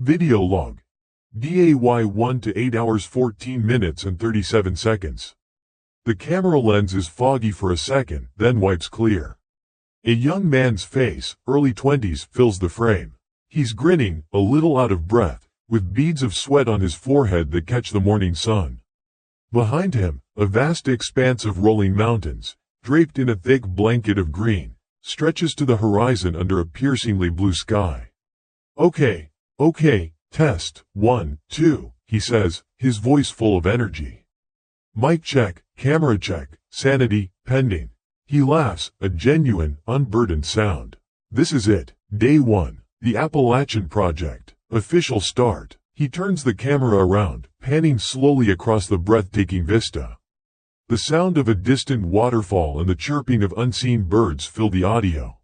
Video log. DAY 1 to 8 hours 14 minutes and 37 seconds. The camera lens is foggy for a second, then wipes clear. A young man's face, early 20s, fills the frame. He's grinning, a little out of breath, with beads of sweat on his forehead that catch the morning sun. Behind him, a vast expanse of rolling mountains, draped in a thick blanket of green, stretches to the horizon under a piercingly blue sky. Okay, test, 1, 2, he says, his voice full of energy. Mic check, camera check, sanity, pending. He laughs, a genuine, unburdened sound. This is it, day 1, the Appalachian Project, official start. He turns the camera around, panning slowly across the breathtaking vista. The sound of a distant waterfall and the chirping of unseen birds fill the audio.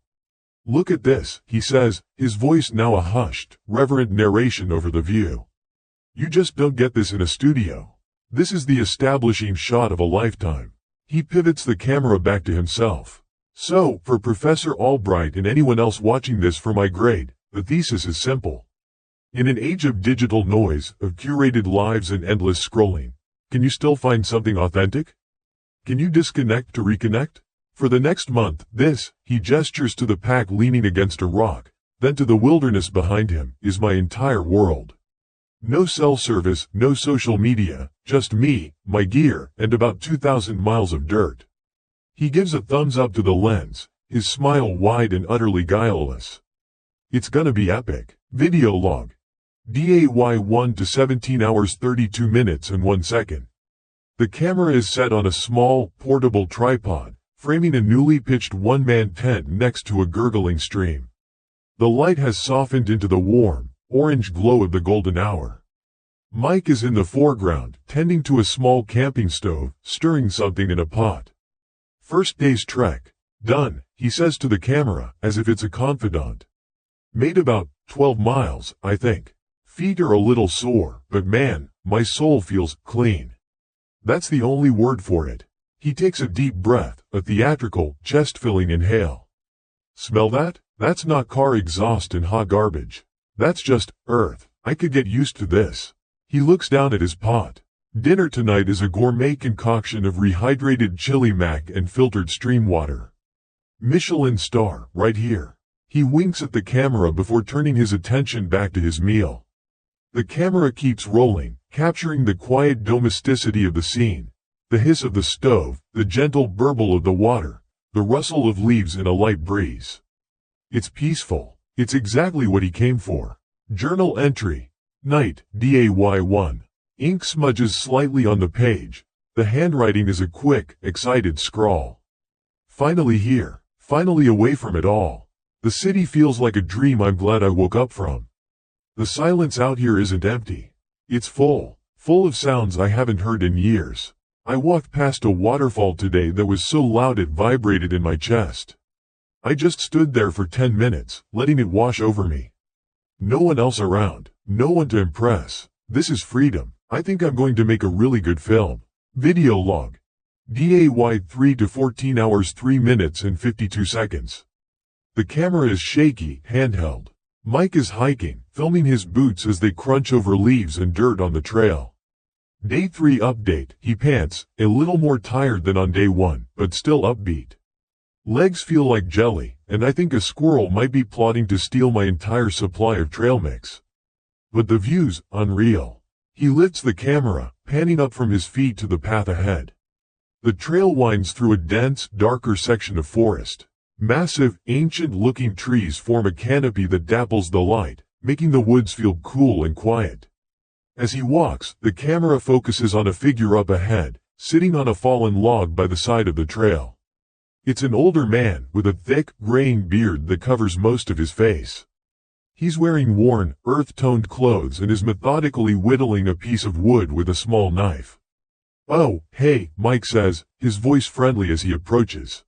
Look at this, he says, his voice now a hushed, reverent narration over the view. You just don't get this in a studio. This is the establishing shot of a lifetime. He pivots the camera back to himself. So, for Professor Albright and anyone else watching this for my grade, the thesis is simple. In an age of digital noise, of curated lives and endless scrolling, can you still find something authentic? Can you disconnect to reconnect? For the next month, he gestures to the pack leaning against a rock, then to the wilderness behind him, is my entire world. No cell service, no social media, just me, my gear, and about 2,000 miles of dirt. He gives a thumbs up to the lens, his smile wide and utterly guileless. It's gonna be epic. Video log. DAY 1 to 17 hours 32 minutes and 1 second. The camera is set on a small, portable tripod, framing a newly pitched one-man tent next to a gurgling stream. The light has softened into the warm, orange glow of the golden hour. Mike is in the foreground, tending to a small camping stove, stirring something in a pot. First day's trek. Done, he says to the camera, as if it's a confidant. Made about 12 miles, I think. Feet are a little sore, but man, my soul feels clean. That's the only word for it. He takes a deep breath, a theatrical, chest-filling inhale. Smell that? That's not car exhaust and hot garbage. That's just earth. I could get used to this. He looks down at his pot. Dinner tonight is a gourmet concoction of rehydrated chili mac and filtered stream water. Michelin star, right here. He winks at the camera before turning his attention back to his meal. The camera keeps rolling, capturing the quiet domesticity of the scene. The hiss of the stove, the gentle burble of the water, the rustle of leaves in a light breeze. It's peaceful. It's exactly what he came for. Journal entry. Night, DAY 1. Ink smudges slightly on the page. The handwriting is a quick, excited scrawl. Finally here. Finally away from it all. The city feels like a dream I'm glad I woke up from. The silence out here isn't empty. It's full of sounds I haven't heard in years. I walked past a waterfall today that was so loud it vibrated in my chest. I just stood there for 10 minutes, letting it wash over me. No one else around, no one to impress. This is freedom. I think I'm going to make a really good film. Video log. DAY 3 to 14 hours 3 minutes and 52 seconds. The camera is shaky, handheld. Mike is hiking, filming his boots as they crunch over leaves and dirt on the trail. Day 3 update. He pants, a little more tired than on day 1, but still upbeat. Legs feel like jelly, and I think a squirrel might be plotting to steal my entire supply of trail mix. But the view's unreal. He lifts the camera, panning up from his feet to the path ahead. The trail winds through a dense, darker section of forest. Massive, ancient-looking trees form a canopy that dapples the light, making the woods feel cool and quiet. As he walks, the camera focuses on a figure up ahead, sitting on a fallen log by the side of the trail. It's an older man with a thick, graying beard that covers most of his face. He's wearing worn, earth-toned clothes and is methodically whittling a piece of wood with a small knife. "Oh, hey," Mike says, his voice friendly as he approaches.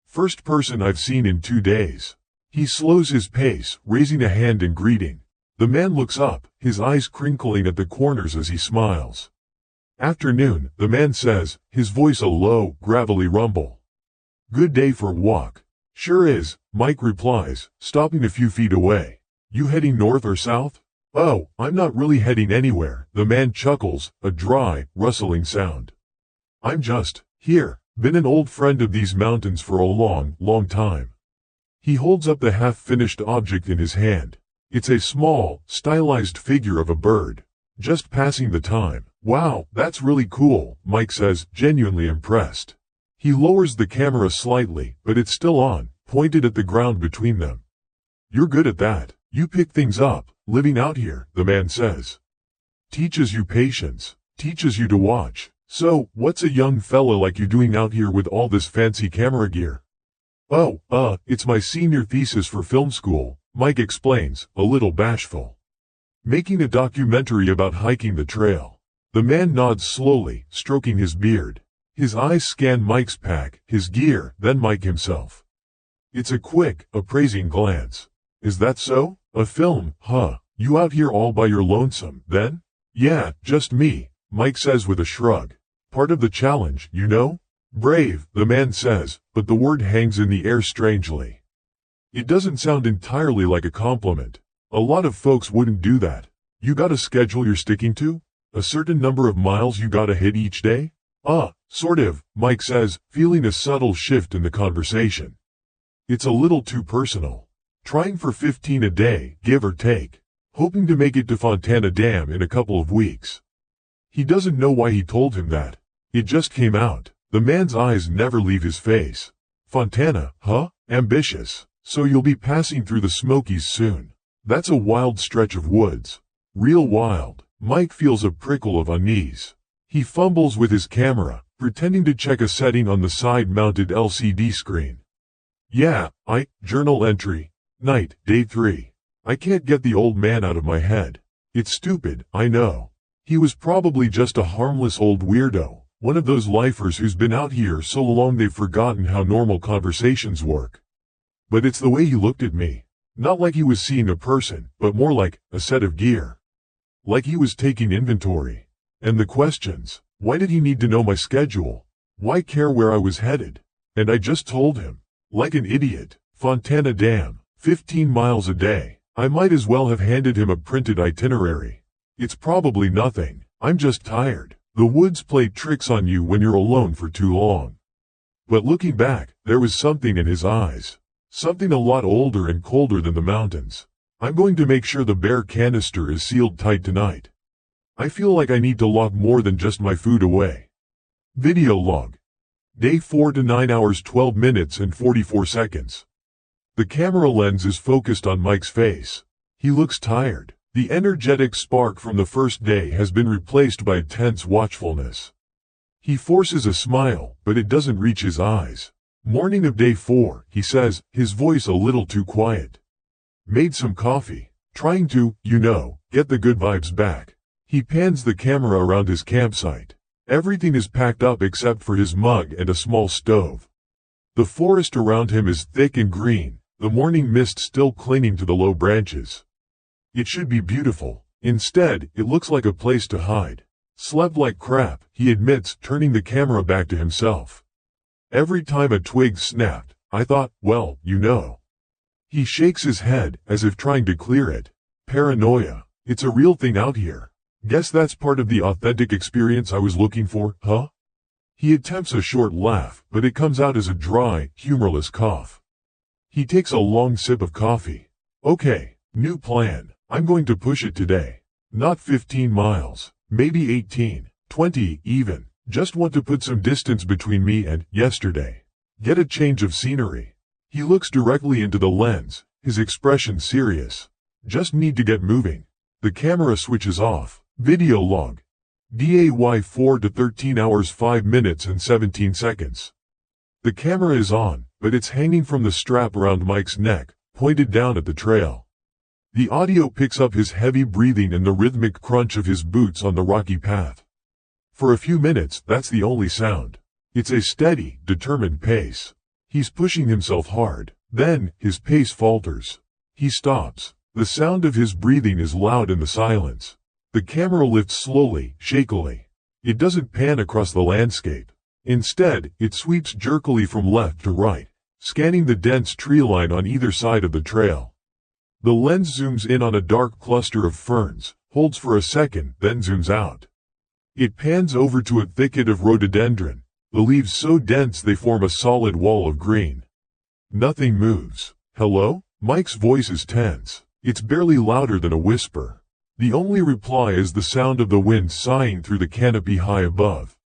First person I've seen in 2 days. He slows his pace, raising a hand in greeting. The man looks up, his eyes crinkling at the corners as he smiles. "Afternoon," the man says, his voice a low, gravelly rumble. "Good day for a walk." "Sure is," Mike replies, stopping a few feet away. "You heading north or south?" Oh, I'm not really heading anywhere, the man chuckles, a dry, rustling sound. I'm just here, been an old friend of these mountains for a long, long time. He holds up the half-finished object in his hand. It's a small, stylized figure of a bird. Just passing the time. Wow, that's really cool, Mike says, genuinely impressed. He lowers the camera slightly, but it's still on, pointed at the ground between them. You're good at that. You pick things up. Living out here, the man says. Teaches you patience. Teaches you to watch. So, what's a young fella like you doing out here with all this fancy camera gear? Oh, it's my senior thesis for film school, Mike explains, a little bashful. Making a documentary about hiking the trail. The man nods slowly, stroking his beard. His eyes scan Mike's pack, his gear, then Mike himself. It's a quick, appraising glance. Is that so? A film, huh? You out here all by your lonesome, then? Yeah, just me, Mike says with a shrug. Part of the challenge, you know? Brave, the man says, but the word hangs in the air strangely. It doesn't sound entirely like a compliment. A lot of folks wouldn't do that. You got a schedule you're sticking to? A certain number of miles you gotta hit each day? Sort of, Mike says, feeling a subtle shift in the conversation. It's a little too personal. Trying for 15 a day, give or take. Hoping to make it to Fontana Dam in a couple of weeks. He doesn't know why he told him that. It just came out. The man's eyes never leave his face. Fontana, huh? Ambitious. So you'll be passing through the Smokies soon. That's a wild stretch of woods. Real wild. Mike feels a prickle of unease. He fumbles with his camera, pretending to check a setting on the side-mounted LCD screen. Yeah, journal entry. Night, day 3. I can't get the old man out of my head. It's stupid, I know. He was probably just a harmless old weirdo, one of those lifers who's been out here so long they've forgotten how normal conversations work. But it's the way he looked at me. Not like he was seeing a person, but more like a set of gear. Like he was taking inventory. And the questions. Why did he need to know my schedule? Why care where I was headed? And I just told him. Like an idiot. Fontana Dam. 15 miles a day. I might as well have handed him a printed itinerary. It's probably nothing. I'm just tired. The woods play tricks on you when you're alone for too long. But looking back, there was something in his eyes. Something a lot older and colder than the mountains. I'm going to make sure the bear canister is sealed tight tonight. I feel like I need to lock more than just my food away. Video log. Day 4 to 9 hours 12 minutes and 44 seconds. The camera lens is focused on Mike's face. He looks tired. The energetic spark from the first day has been replaced by a tense watchfulness. He forces a smile, but it doesn't reach his eyes. Morning of day 4, he says, his voice a little too quiet. Made some coffee. Trying to, get the good vibes back. He pans the camera around his campsite. Everything is packed up except for his mug and a small stove. The forest around him is thick and green, the morning mist still clinging to the low branches. It should be beautiful. Instead, it looks like a place to hide. Slept like crap, he admits, turning the camera back to himself. Every time a twig snapped, I thought, well, He shakes his head, as if trying to clear it. Paranoia. It's a real thing out here. Guess that's part of the authentic experience I was looking for, huh? He attempts a short laugh, but it comes out as a dry, humorless cough. He takes a long sip of coffee. Okay, new plan. I'm going to push it today. Not 15 miles, maybe 18, 20 even. Just want to put some distance between me and yesterday. Get a change of scenery. He looks directly into the lens, his expression serious. Just need to get moving. The camera switches off. Video log. DAY 4 to 13 hours 5 minutes and 17 seconds. The camera is on, but it's hanging from the strap around Mike's neck, pointed down at the trail. The audio picks up his heavy breathing and the rhythmic crunch of his boots on the rocky path. For a few minutes, that's the only sound. It's a steady, determined pace. He's pushing himself hard. Then, his pace falters. He stops. The sound of his breathing is loud in the silence. The camera lifts slowly, shakily. It doesn't pan across the landscape. Instead, it sweeps jerkily from left to right, scanning the dense tree line on either side of the trail. The lens zooms in on a dark cluster of ferns, holds for a second, then zooms out. It pans over to a thicket of rhododendron, the leaves so dense they form a solid wall of green. Nothing moves. Hello? Mike's voice is tense. It's barely louder than a whisper. The only reply is the sound of the wind sighing through the canopy high above.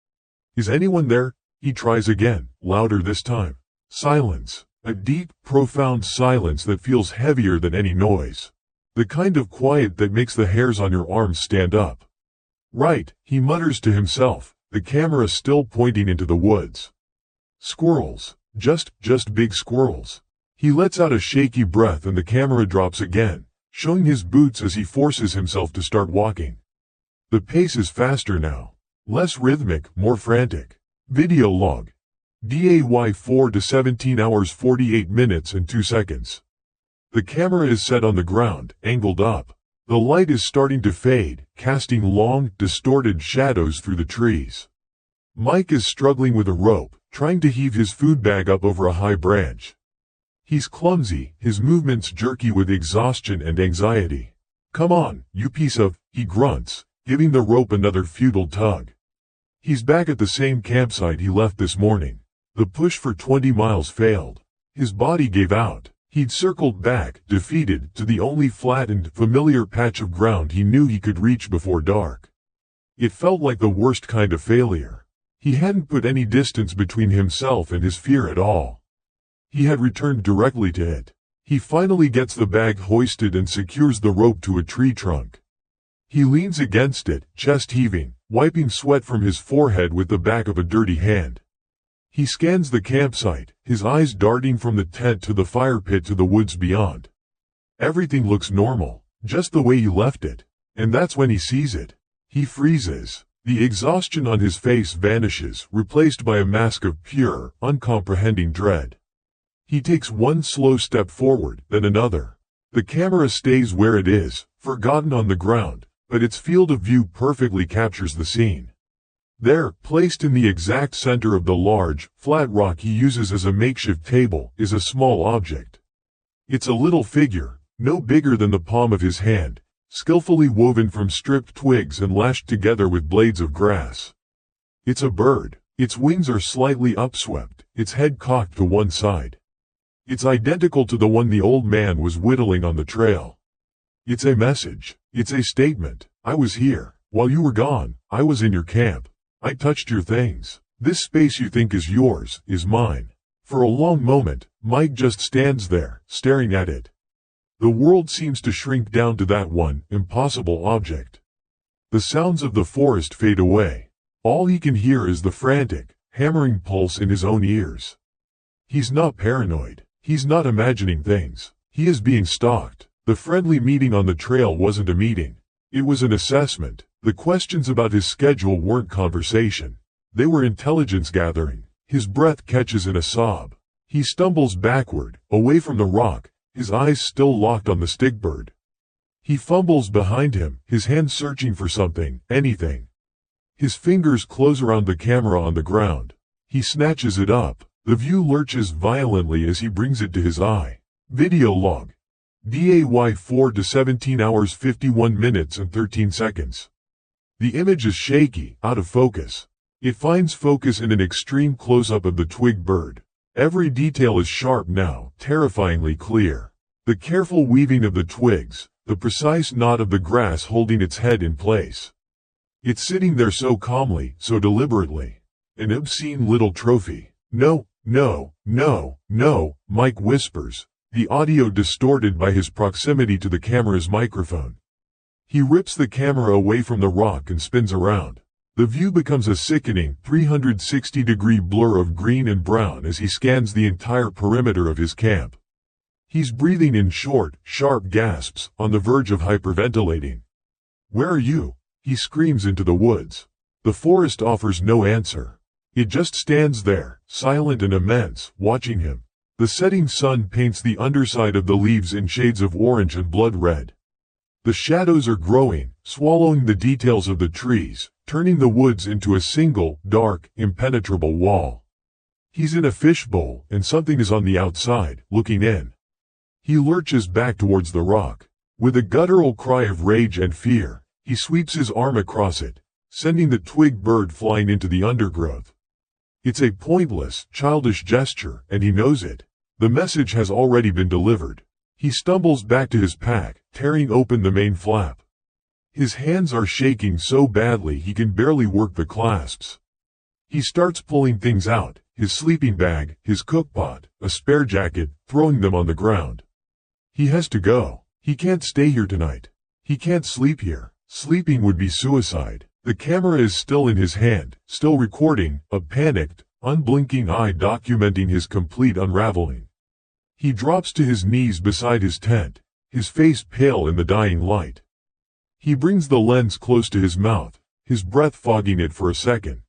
Is anyone there? He tries again, louder this time. Silence. A deep, profound silence that feels heavier than any noise. The kind of quiet that makes the hairs on your arms stand up. Right, he mutters to himself, the camera still pointing into the woods. Squirrels. Just big squirrels. He lets out a shaky breath and the camera drops again, showing his boots as he forces himself to start walking. The pace is faster now. Less rhythmic, more frantic. Video log. DAY 4 to 17 hours 48 minutes and 2 seconds. The camera is set on the ground, angled up. The light is starting to fade, casting long, distorted shadows through the trees. Mike is struggling with a rope, trying to heave his food bag up over a high branch. He's clumsy, his movements jerky with exhaustion and anxiety. Come on, you piece of, he grunts, giving the rope another futile tug. He's back at the same campsite he left this morning. The push for 20 miles failed. His body gave out. He'd circled back, defeated, to the only flattened, familiar patch of ground he knew he could reach before dark. It felt like the worst kind of failure. He hadn't put any distance between himself and his fear at all. He had returned directly to it. He finally gets the bag hoisted and secures the rope to a tree trunk. He leans against it, chest heaving, wiping sweat from his forehead with the back of a dirty hand. He scans the campsite, his eyes darting from the tent to the fire pit to the woods beyond. Everything looks normal, just the way he left it. And that's when he sees it. He freezes. The exhaustion on his face vanishes, replaced by a mask of pure, uncomprehending dread. He takes one slow step forward, then another. The camera stays where it is, forgotten on the ground, but its field of view perfectly captures the scene. There, placed in the exact center of the large, flat rock he uses as a makeshift table, is a small object. It's a little figure, no bigger than the palm of his hand, skillfully woven from stripped twigs and lashed together with blades of grass. It's a bird. Its wings are slightly upswept, its head cocked to one side. It's identical to the one the old man was whittling on the trail. It's a message. It's a statement. I was here. While you were gone, I was in your camp. I touched your things. This space you think is yours, is mine. For a long moment, Mike just stands there, staring at it. The world seems to shrink down to that one, impossible object. The sounds of the forest fade away. All he can hear is the frantic, hammering pulse in his own ears. He's not paranoid. He's not imagining things. He is being stalked. The friendly meeting on the trail wasn't a meeting. It was an assessment. The questions about his schedule weren't conversation. They were intelligence gathering. His breath catches in a sob. He stumbles backward, away from the rock, his eyes still locked on the stickbird. He fumbles behind him, his hand searching for something, anything. His fingers close around the camera on the ground. He snatches it up. The view lurches violently as he brings it to his eye. Video log. DAY 4 to 17 hours 51 minutes and 13 seconds. The image is shaky, out of focus. It finds focus in an extreme close-up of the twig bird. Every detail is sharp now, terrifyingly clear. The careful weaving of the twigs, the precise knot of the grass holding its head in place. It's sitting there so calmly, so deliberately. An obscene little trophy. No, no, no, no, Mike whispers, the audio distorted by his proximity to the camera's microphone. He rips the camera away from the rock and spins around. The view becomes a sickening 360-degree blur of green and brown as he scans the entire perimeter of his camp. He's breathing in short, sharp gasps, on the verge of hyperventilating. "Where are you?" he screams into the woods. The forest offers no answer. It just stands there, silent and immense, watching him. The setting sun paints the underside of the leaves in shades of orange and blood red. The shadows are growing, swallowing the details of the trees, turning the woods into a single, dark, impenetrable wall. He's in a fishbowl, and something is on the outside, looking in. He lurches back towards the rock. With a guttural cry of rage and fear, he sweeps his arm across it, sending the twig bird flying into the undergrowth. It's a pointless, childish gesture, and he knows it. The message has already been delivered. He stumbles back to his pack, tearing open the main flap. His hands are shaking so badly he can barely work the clasps. He starts pulling things out, his sleeping bag, his cookpot, a spare jacket, throwing them on the ground. He has to go. He can't stay here tonight. He can't sleep here. Sleeping would be suicide. The camera is still in his hand, still recording, a panicked, unblinking eye documenting his complete unraveling. He drops to his knees beside his tent, his face pale in the dying light. He brings the lens close to his mouth, his breath fogging it for a second.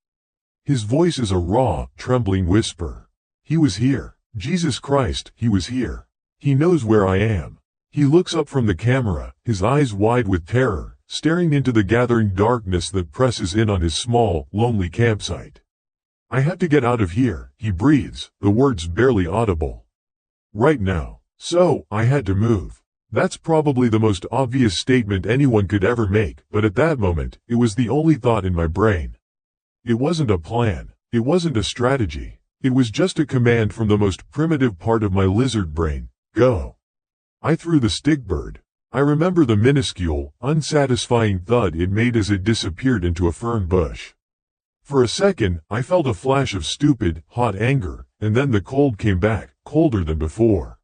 His voice is a raw, trembling whisper. He was here. Jesus Christ, he was here. He knows where I am. He looks up from the camera, his eyes wide with terror, staring into the gathering darkness that presses in on his small, lonely campsite. I have to get out of here, he breathes, the words barely audible. Right now. So, I had to move. That's probably the most obvious statement anyone could ever make, but at that moment, it was the only thought in my brain. It wasn't a plan. It wasn't a strategy. It was just a command from the most primitive part of my lizard brain. Go. I threw the stick bird. I remember the minuscule, unsatisfying thud it made as it disappeared into a fern bush. For a second, I felt a flash of stupid, hot anger, and then the cold came back, colder than before.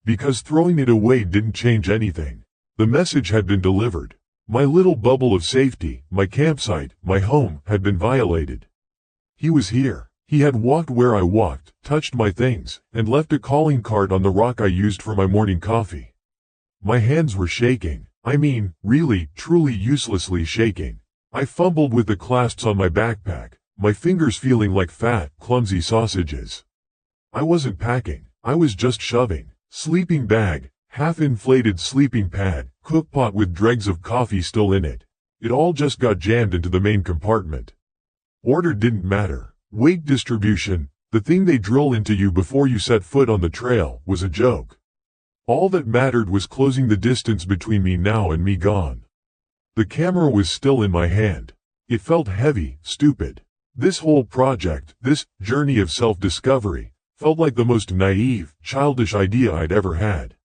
Because throwing it away didn't change anything. The message had been delivered. My little bubble of safety, my campsite, my home, had been violated. He was here. He had walked where I walked, touched my things, and left a calling card on the rock I used for my morning coffee. My hands were shaking. I mean, really, truly uselessly shaking. I fumbled with the clasps on my backpack, my fingers feeling like fat, clumsy sausages. I wasn't packing. I was just shoving. Sleeping bag, half-inflated sleeping pad, cookpot with dregs of coffee still in it. It all just got jammed into the main compartment. Order didn't matter. Weight distribution, the thing they drill into you before you set foot on the trail, was a joke. All that mattered was closing the distance between me now and me gone. The camera was still in my hand. It felt heavy, stupid. This whole project, this journey of self-discovery, felt like the most naive, childish idea I'd ever had.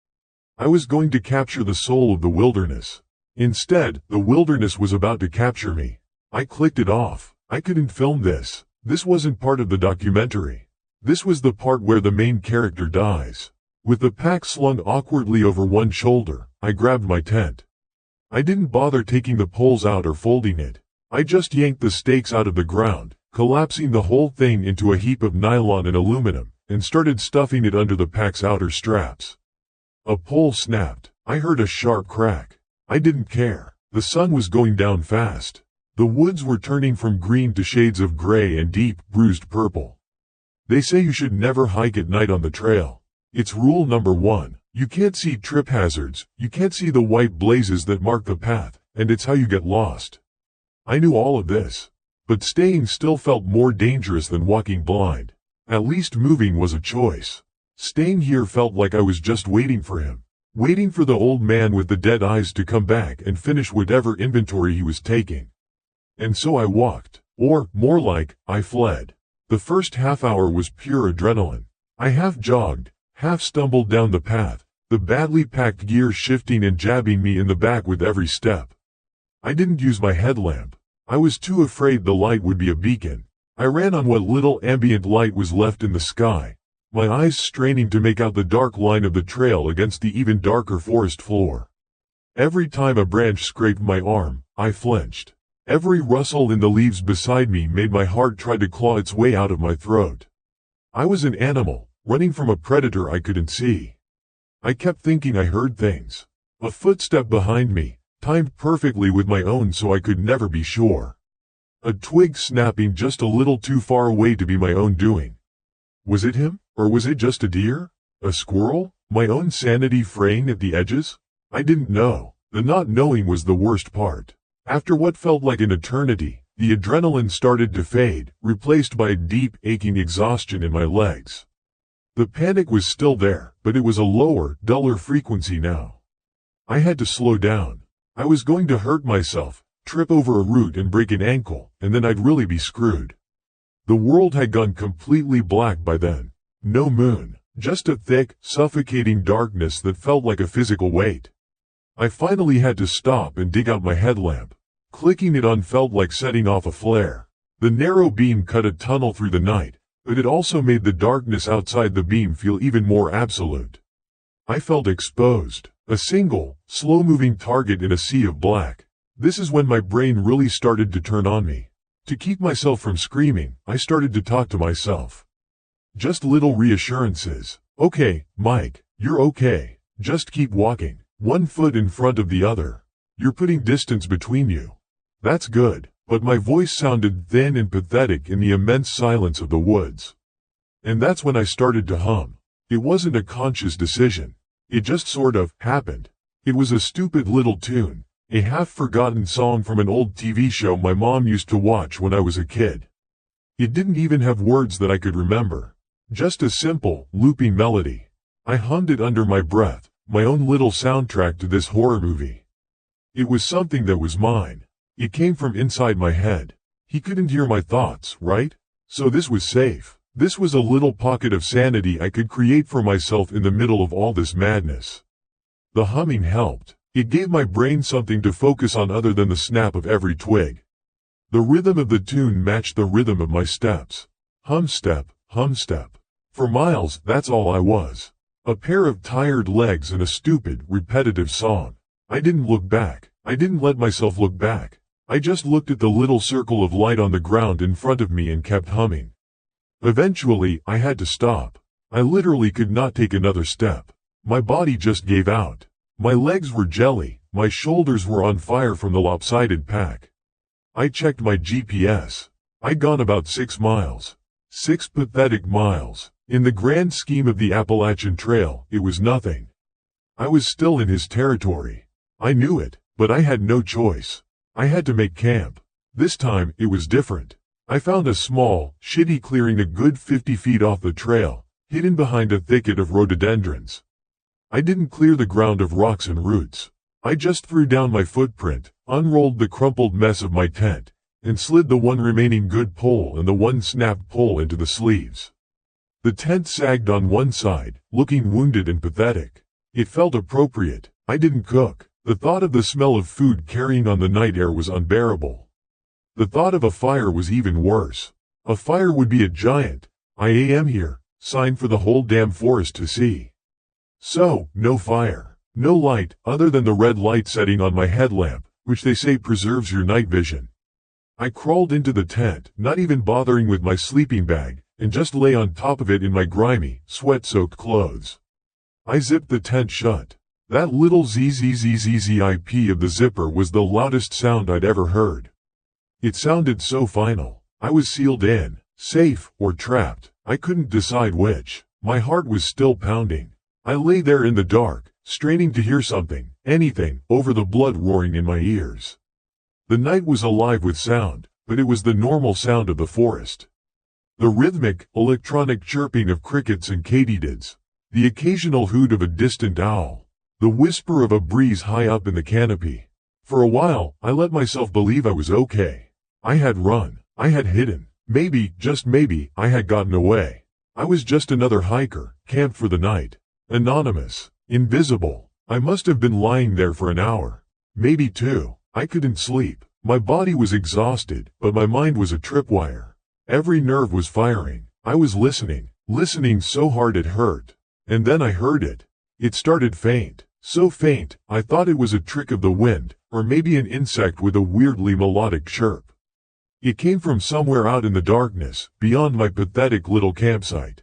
I was going to capture the soul of the wilderness. Instead, the wilderness was about to capture me. I clicked it off. I couldn't film this. This wasn't part of the documentary. This was the part where the main character dies. With the pack slung awkwardly over one shoulder, I grabbed my tent. I didn't bother taking the poles out or folding it. I just yanked the stakes out of the ground, collapsing the whole thing into a heap of nylon and aluminum, and started stuffing it under the pack's outer straps. A pole snapped. I heard a sharp crack. I didn't care. The sun was going down fast. The woods were turning from green to shades of gray and deep, bruised purple. They say you should never hike at night on the trail. It's rule number 1. You can't see trip hazards, you can't see the white blazes that mark the path, and it's how you get lost. I knew all of this. But staying still felt more dangerous than walking blind. At least moving was a choice. Staying here felt like I was just waiting for him. Waiting for the old man with the dead eyes to come back and finish whatever inventory he was taking. And so I walked. Or, more like, I fled. The first half hour was pure adrenaline. I half jogged, half stumbled down the path, the badly packed gear shifting and jabbing me in the back with every step. I didn't use my headlamp. I was too afraid the light would be a beacon. I ran on what little ambient light was left in the sky, my eyes straining to make out the dark line of the trail against the even darker forest floor. Every time a branch scraped my arm, I flinched. Every rustle in the leaves beside me made my heart try to claw its way out of my throat. I was an animal, running from a predator I couldn't see. I kept thinking I heard things. A footstep behind me, timed perfectly with my own so I could never be sure. A twig snapping just a little too far away to be my own doing. Was it him, or was it just a deer? A squirrel? My own sanity fraying at the edges? I didn't know. The not knowing was the worst part. After what felt like an eternity, the adrenaline started to fade, replaced by a deep, aching exhaustion in my legs. The panic was still there, but it was a lower, duller frequency now. I had to slow down. I was going to hurt myself, trip over a root and break an ankle, and then I'd really be screwed. The world had gone completely black by then. No moon, just a thick, suffocating darkness that felt like a physical weight. I finally had to stop and dig out my headlamp. Clicking it on felt like setting off a flare. The narrow beam cut a tunnel through the night, but it also made the darkness outside the beam feel even more absolute. I felt exposed, a single, slow-moving target in a sea of black. This is when my brain really started to turn on me. To keep myself from screaming, I started to talk to myself. Just little reassurances. Okay, Mike, you're okay. Just keep walking, one foot in front of the other. You're putting distance between you. That's good, but my voice sounded thin and pathetic in the immense silence of the woods. And that's when I started to hum. It wasn't a conscious decision. It just sort of happened. It was a stupid little tune. A half-forgotten song from an old TV show my mom used to watch when I was a kid. It didn't even have words that I could remember. Just a simple, looping melody. I hummed it under my breath, my own little soundtrack to this horror movie. It was something that was mine. It came from inside my head. He couldn't hear my thoughts, right? So this was safe. This was a little pocket of sanity I could create for myself in the middle of all this madness. The humming helped. It gave my brain something to focus on other than the snap of every twig. The rhythm of the tune matched the rhythm of my steps. Hum step, hum step. For miles, that's all I was. A pair of tired legs and a stupid, repetitive song. I didn't look back. I didn't let myself look back. I just looked at the little circle of light on the ground in front of me and kept humming. Eventually, I had to stop. I literally could not take another step. My body just gave out. My legs were jelly, my shoulders were on fire from the lopsided pack. I checked my GPS. I'd gone about 6 miles. 6 pathetic miles. In the grand scheme of the Appalachian Trail, it was nothing. I was still in his territory. I knew it, but I had no choice. I had to make camp. This time, it was different. I found a small, shitty clearing a good 50 feet off the trail, hidden behind a thicket of rhododendrons. I didn't clear the ground of rocks and roots. I just threw down my footprint, unrolled the crumpled mess of my tent, and slid the one remaining good pole and the one snapped pole into the sleeves. The tent sagged on one side, looking wounded and pathetic. It felt appropriate. I didn't cook. The thought of the smell of food carrying on the night air was unbearable. The thought of a fire was even worse. A fire would be a giant, "I am here" sign for the whole damn forest to see. So, no fire. No light, other than the red light setting on my headlamp, which they say preserves your night vision. I crawled into the tent, not even bothering with my sleeping bag, and just lay on top of it in my grimy, sweat-soaked clothes. I zipped the tent shut. That little zzzzzzzip of the zipper was the loudest sound I'd ever heard. It sounded so final. I was sealed in, safe, or trapped. I couldn't decide which. My heart was still pounding. I lay there in the dark, straining to hear something, anything, over the blood roaring in my ears. The night was alive with sound, but it was the normal sound of the forest. The rhythmic, electronic chirping of crickets and katydids, the occasional hoot of a distant owl, the whisper of a breeze high up in the canopy. For a while, I let myself believe I was okay. I had run. I had hidden. Maybe, just maybe, I had gotten away. I was just another hiker, camped for the night. Anonymous. Invisible. I must have been lying there for an hour. Maybe 2. I couldn't sleep. My body was exhausted, but my mind was a tripwire. Every nerve was firing. I was listening so hard it hurt. And then I heard it. It started faint. So faint, I thought it was a trick of the wind, or maybe an insect with a weirdly melodic chirp. It came from somewhere out in the darkness, beyond my pathetic little campsite.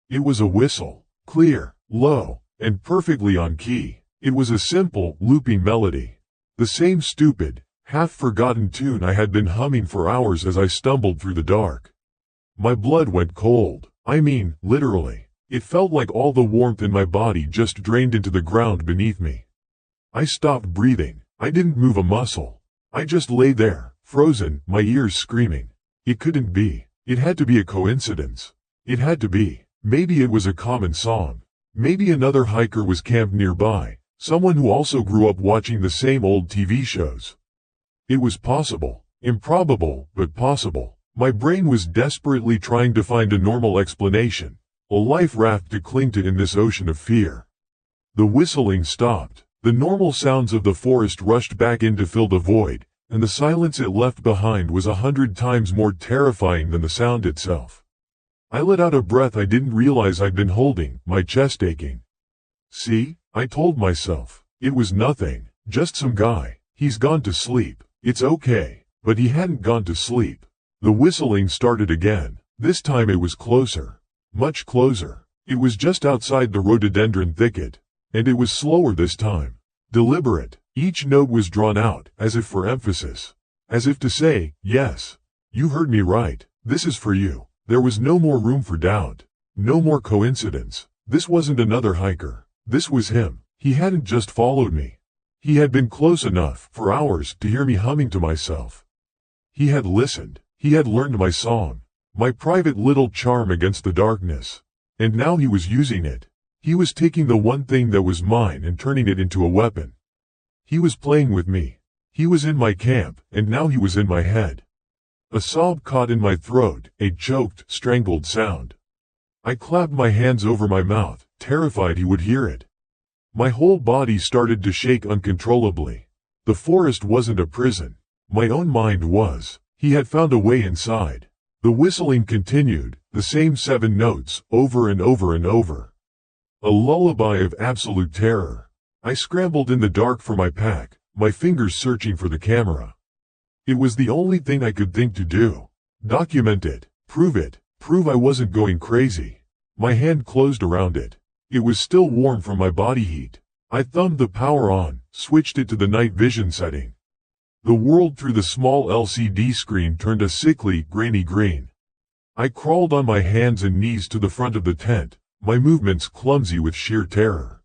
It was a whistle. Clear, low, and perfectly on key. It was a simple, looping melody. The same stupid, half-forgotten tune I had been humming for hours as I stumbled through the dark. My blood went cold. I mean, literally. It felt like all the warmth in my body just drained into the ground beneath me. I stopped breathing. I didn't move a muscle. I just lay there, frozen, my ears screaming. It couldn't be. It had to be a coincidence. It had to be. Maybe it was a common song. Maybe another hiker was camped nearby, someone who also grew up watching the same old TV shows. It was possible. Improbable, but possible. My brain was desperately trying to find a normal explanation, a life raft to cling to in this ocean of fear. The whistling stopped. The normal sounds of the forest rushed back in to fill the void, and the silence it left behind was 100 times more terrifying than the sound itself. I let out a breath I didn't realize I'd been holding, my chest aching. See, I told myself. It was nothing, just some guy. He's gone to sleep. It's okay. But he hadn't gone to sleep. The whistling started again. This time it was closer. Much closer. It was just outside the rhododendron thicket. And it was slower this time. Deliberate. Each note was drawn out, as if for emphasis. As if to say, yes. You heard me right. This is for you. There was no more room for doubt. No more coincidence. This wasn't another hiker. This was him. He hadn't just followed me. He had been close enough, for hours, to hear me humming to myself. He had listened. He had learned my song. My private little charm against the darkness. And now he was using it. He was taking the one thing that was mine and turning it into a weapon. He was playing with me. He was in my camp, and now he was in my head. A sob caught in my throat, a choked, strangled sound. I clapped my hands over my mouth, terrified he would hear it. My whole body started to shake uncontrollably. The forest wasn't a prison. My own mind was. He had found a way inside. The whistling continued, the same 7 notes, over and over and over. A lullaby of absolute terror. I scrambled in the dark for my pack, my fingers searching for the camera. It was the only thing I could think to do. Document it, prove I wasn't going crazy. My hand closed around it. It was still warm from my body heat. I thumbed the power on, switched it to the night vision setting. The world through the small LCD screen turned a sickly, grainy green. I crawled on my hands and knees to the front of the tent, my movements clumsy with sheer terror.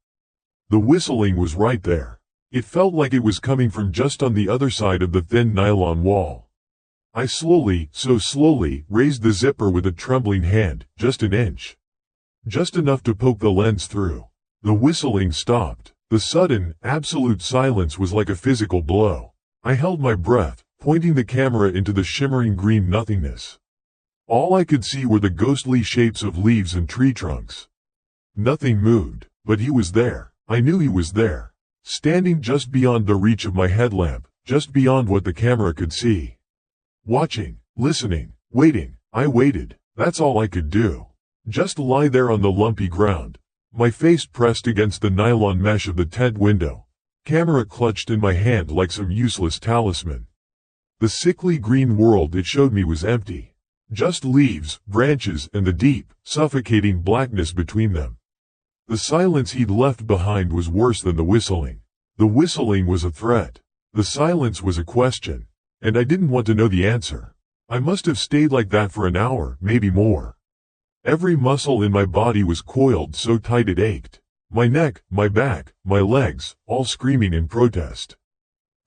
The whistling was right there. It felt like it was coming from just on the other side of the thin nylon wall. I slowly, so slowly, raised the zipper with a trembling hand, just an inch. Just enough to poke the lens through. The whistling stopped. The sudden, absolute silence was like a physical blow. I held my breath, pointing the camera into the shimmering green nothingness. All I could see were the ghostly shapes of leaves and tree trunks. Nothing moved, but he was there. I knew he was there. Standing just beyond the reach of my headlamp, just beyond what the camera could see. Watching, listening, waiting. I waited. That's all I could do. Just lie there on the lumpy ground, my face pressed against the nylon mesh of the tent window, camera clutched in my hand like some useless talisman. The sickly green world it showed me was empty. Just leaves, branches, and the deep, suffocating blackness between them. The silence he'd left behind was worse than the whistling. The whistling was a threat. The silence was a question. And I didn't want to know the answer. I must have stayed like that for an hour, maybe more. Every muscle in my body was coiled so tight it ached. My neck, my back, my legs, all screaming in protest.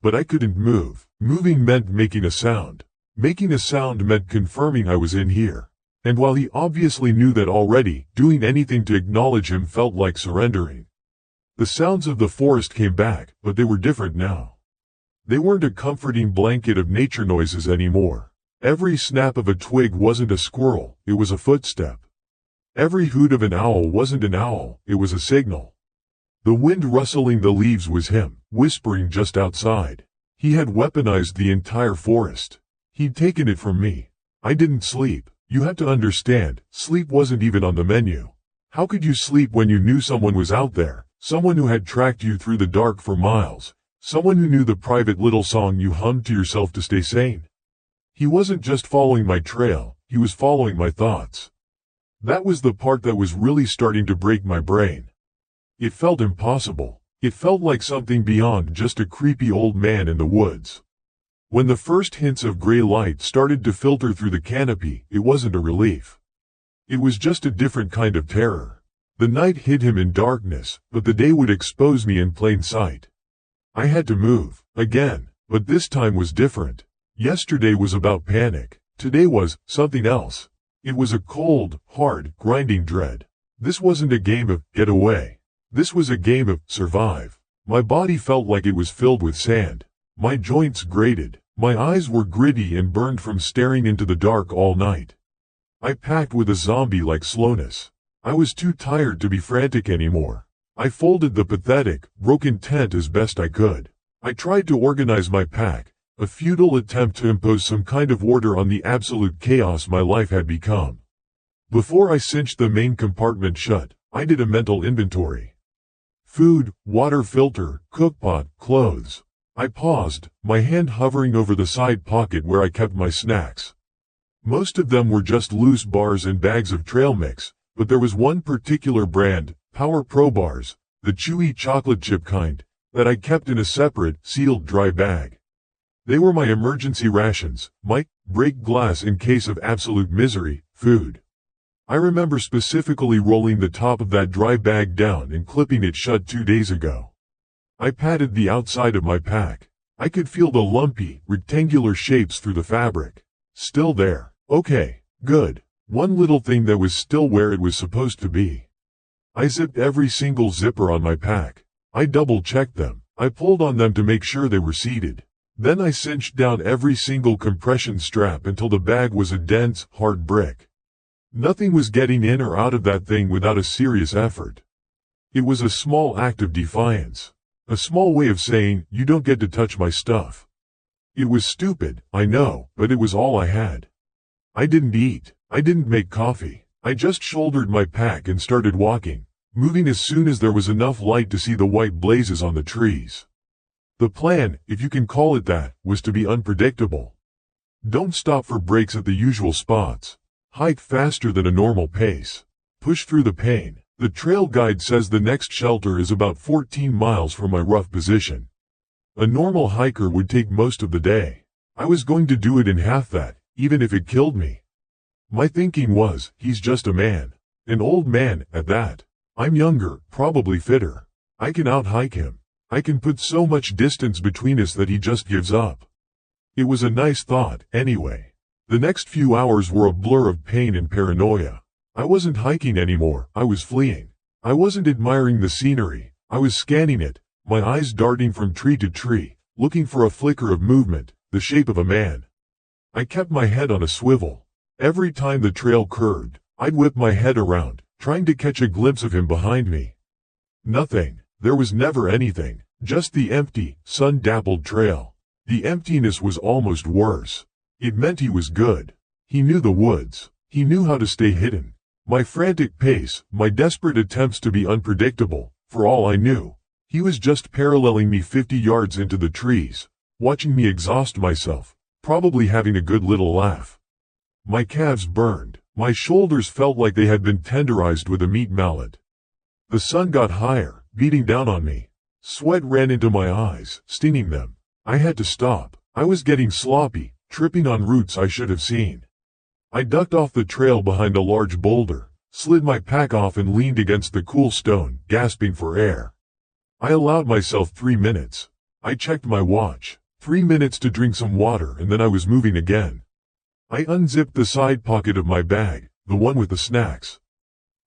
But I couldn't move. Moving meant making a sound. Making a sound meant confirming I was in here. And while he obviously knew that already, doing anything to acknowledge him felt like surrendering. The sounds of the forest came back, but they were different now. They weren't a comforting blanket of nature noises anymore. Every snap of a twig wasn't a squirrel, it was a footstep. Every hoot of an owl wasn't an owl, it was a signal. The wind rustling the leaves was him, whispering just outside. He had weaponized the entire forest. He'd taken it from me. I didn't sleep. You had to understand, sleep wasn't even on the menu. How could you sleep when you knew someone was out there, someone who had tracked you through the dark for miles, someone who knew the private little song you hummed to yourself to stay sane? He wasn't just following my trail, he was following my thoughts. That was the part that was really starting to break my brain. It felt impossible. It felt like something beyond just a creepy old man in the woods. When the first hints of gray light started to filter through the canopy, it wasn't a relief. It was just a different kind of terror. The night hid him in darkness, but the day would expose me in plain sight. I had to move, again, but this time was different. Yesterday was about panic. Today was something else. It was a cold, hard, grinding dread. This wasn't a game of get away. This was a game of survive. My body felt like it was filled with sand. My joints grated. My eyes were gritty and burned from staring into the dark all night. I packed with a zombie-like slowness. I was too tired to be frantic anymore. I folded the pathetic, broken tent as best I could. I tried to organize my pack, a futile attempt to impose some kind of order on the absolute chaos my life had become. Before I cinched the main compartment shut, I did a mental inventory. Food, water filter, cookpot, clothes. I paused, my hand hovering over the side pocket where I kept my snacks. Most of them were just loose bars and bags of trail mix, but there was one particular brand, Power Pro bars, the chewy chocolate chip kind, that I kept in a separate, sealed dry bag. They were my emergency rations, my break glass in case of absolute misery, food. I remember specifically rolling the top of that dry bag down and clipping it shut 2 days ago. I patted the outside of my pack. I could feel the lumpy, rectangular shapes through the fabric. Still there. Okay, good. One little thing that was still where it was supposed to be. I zipped every single zipper on my pack. I double-checked them. I pulled on them to make sure they were seated. Then I cinched down every single compression strap until the bag was a dense, hard brick. Nothing was getting in or out of that thing without a serious effort. It was a small act of defiance. A small way of saying, you don't get to touch my stuff. It was stupid, I know, but it was all I had. I didn't eat. I didn't make coffee. I just shouldered my pack and started walking, moving as soon as there was enough light to see the white blazes on the trees. The plan, if you can call it that, was to be unpredictable. Don't stop for breaks at the usual spots. Hike faster than a normal pace. Push through the pain. The trail guide says the next shelter is about 14 miles from my rough position. A normal hiker would take most of the day. I was going to do it in half that, even if it killed me. My thinking was, he's just a man. An old man, at that. I'm younger, probably fitter. I can out-hike him. I can put so much distance between us that he just gives up. It was a nice thought, anyway. The next few hours were a blur of pain and paranoia. I wasn't hiking anymore, I was fleeing. I wasn't admiring the scenery, I was scanning it, my eyes darting from tree to tree, looking for a flicker of movement, the shape of a man. I kept my head on a swivel. Every time the trail curved, I'd whip my head around, trying to catch a glimpse of him behind me. Nothing. There was never anything, just the empty, sun-dappled trail. The emptiness was almost worse. It meant he was good. He knew the woods. He knew how to stay hidden. My frantic pace, my desperate attempts to be unpredictable, for all I knew, he was just paralleling me 50 yards into the trees, watching me exhaust myself, probably having a good little laugh. My calves burned. My shoulders felt like they had been tenderized with a meat mallet. The sun got higher, beating down on me. Sweat ran into my eyes, stinging them. I had to stop. I was getting sloppy, tripping on roots I should have seen. I ducked off the trail behind a large boulder, slid my pack off and leaned against the cool stone, gasping for air. I allowed myself 3 minutes. I checked my watch. 3 minutes to drink some water and then I was moving again. I unzipped the side pocket of my bag, the one with the snacks.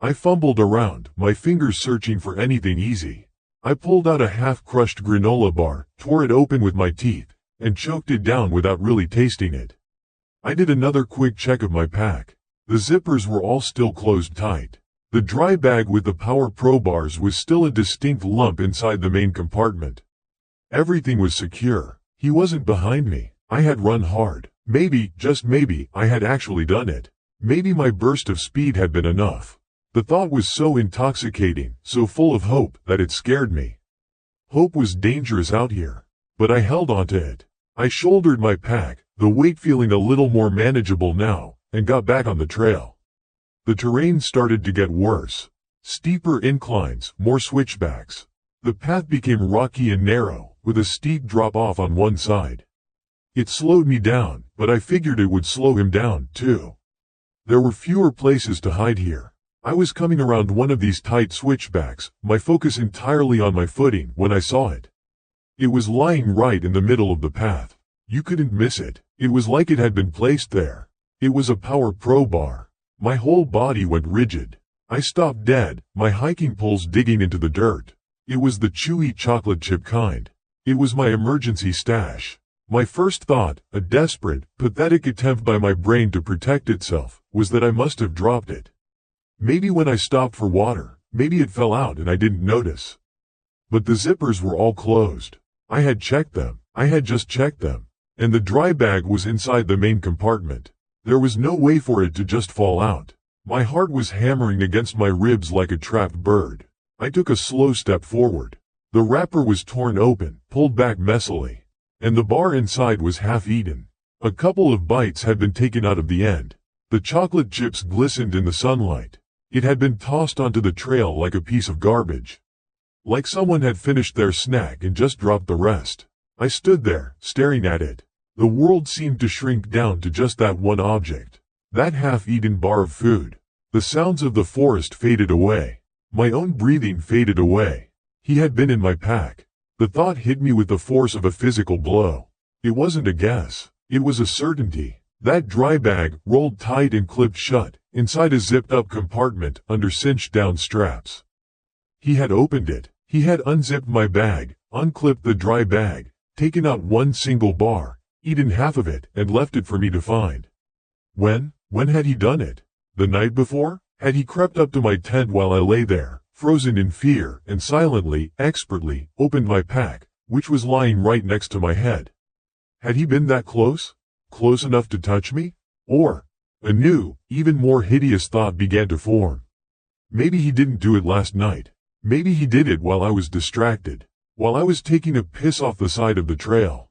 I fumbled around, my fingers searching for anything easy. I pulled out a half-crushed granola bar, tore it open with my teeth, and choked it down without really tasting it. I did another quick check of my pack. The zippers were all still closed tight. The dry bag with the Power Pro bars was still a distinct lump inside the main compartment. Everything was secure. He wasn't behind me. I had run hard. Maybe, just maybe, I had actually done it. Maybe my burst of speed had been enough. The thought was so intoxicating, so full of hope, that it scared me. Hope was dangerous out here. But I held onto it. I shouldered my pack, the weight feeling a little more manageable now, and got back on the trail. The terrain started to get worse. Steeper inclines, more switchbacks. The path became rocky and narrow, with a steep drop-off on one side. It slowed me down, but I figured it would slow him down, too. There were fewer places to hide here. I was coming around one of these tight switchbacks, my focus entirely on my footing, when I saw it. It was lying right in the middle of the path. You couldn't miss it. It was like it had been placed there. It was a Power Pro bar. My whole body went rigid. I stopped dead, my hiking poles digging into the dirt. It was the chewy chocolate chip kind. It was my emergency stash. My first thought, a desperate, pathetic attempt by my brain to protect itself, was that I must have dropped it. Maybe when I stopped for water, maybe it fell out and I didn't notice. But the zippers were all closed. I had checked them. I had just checked them. And the dry bag was inside the main compartment. There was no way for it to just fall out. My heart was hammering against my ribs like a trapped bird. I took a slow step forward. The wrapper was torn open, pulled back messily. And the bar inside was half eaten. A couple of bites had been taken out of the end. The chocolate chips glistened in the sunlight. It had been tossed onto the trail like a piece of garbage. Like someone had finished their snack and just dropped the rest. I stood there, staring at it. The world seemed to shrink down to just that one object. That half-eaten bar of food. The sounds of the forest faded away. My own breathing faded away. He had been in my pack. The thought hit me with the force of a physical blow. It wasn't a guess. It was a certainty. That dry bag, rolled tight and clipped shut, inside a zipped-up compartment under cinched-down straps. He had opened it. He had unzipped my bag, unclipped the dry bag, taken out one single bar, eaten half of it, and left it for me to find. When had he done it? The night before? Had he crept up to my tent while I lay there, frozen in fear, and silently, expertly, opened my pack, which was lying right next to my head? Had he been that close? Close enough to touch me? Or, a new, even more hideous thought began to form. Maybe he didn't do it last night. Maybe he did it while I was distracted, while I was taking a piss off the side of the trail,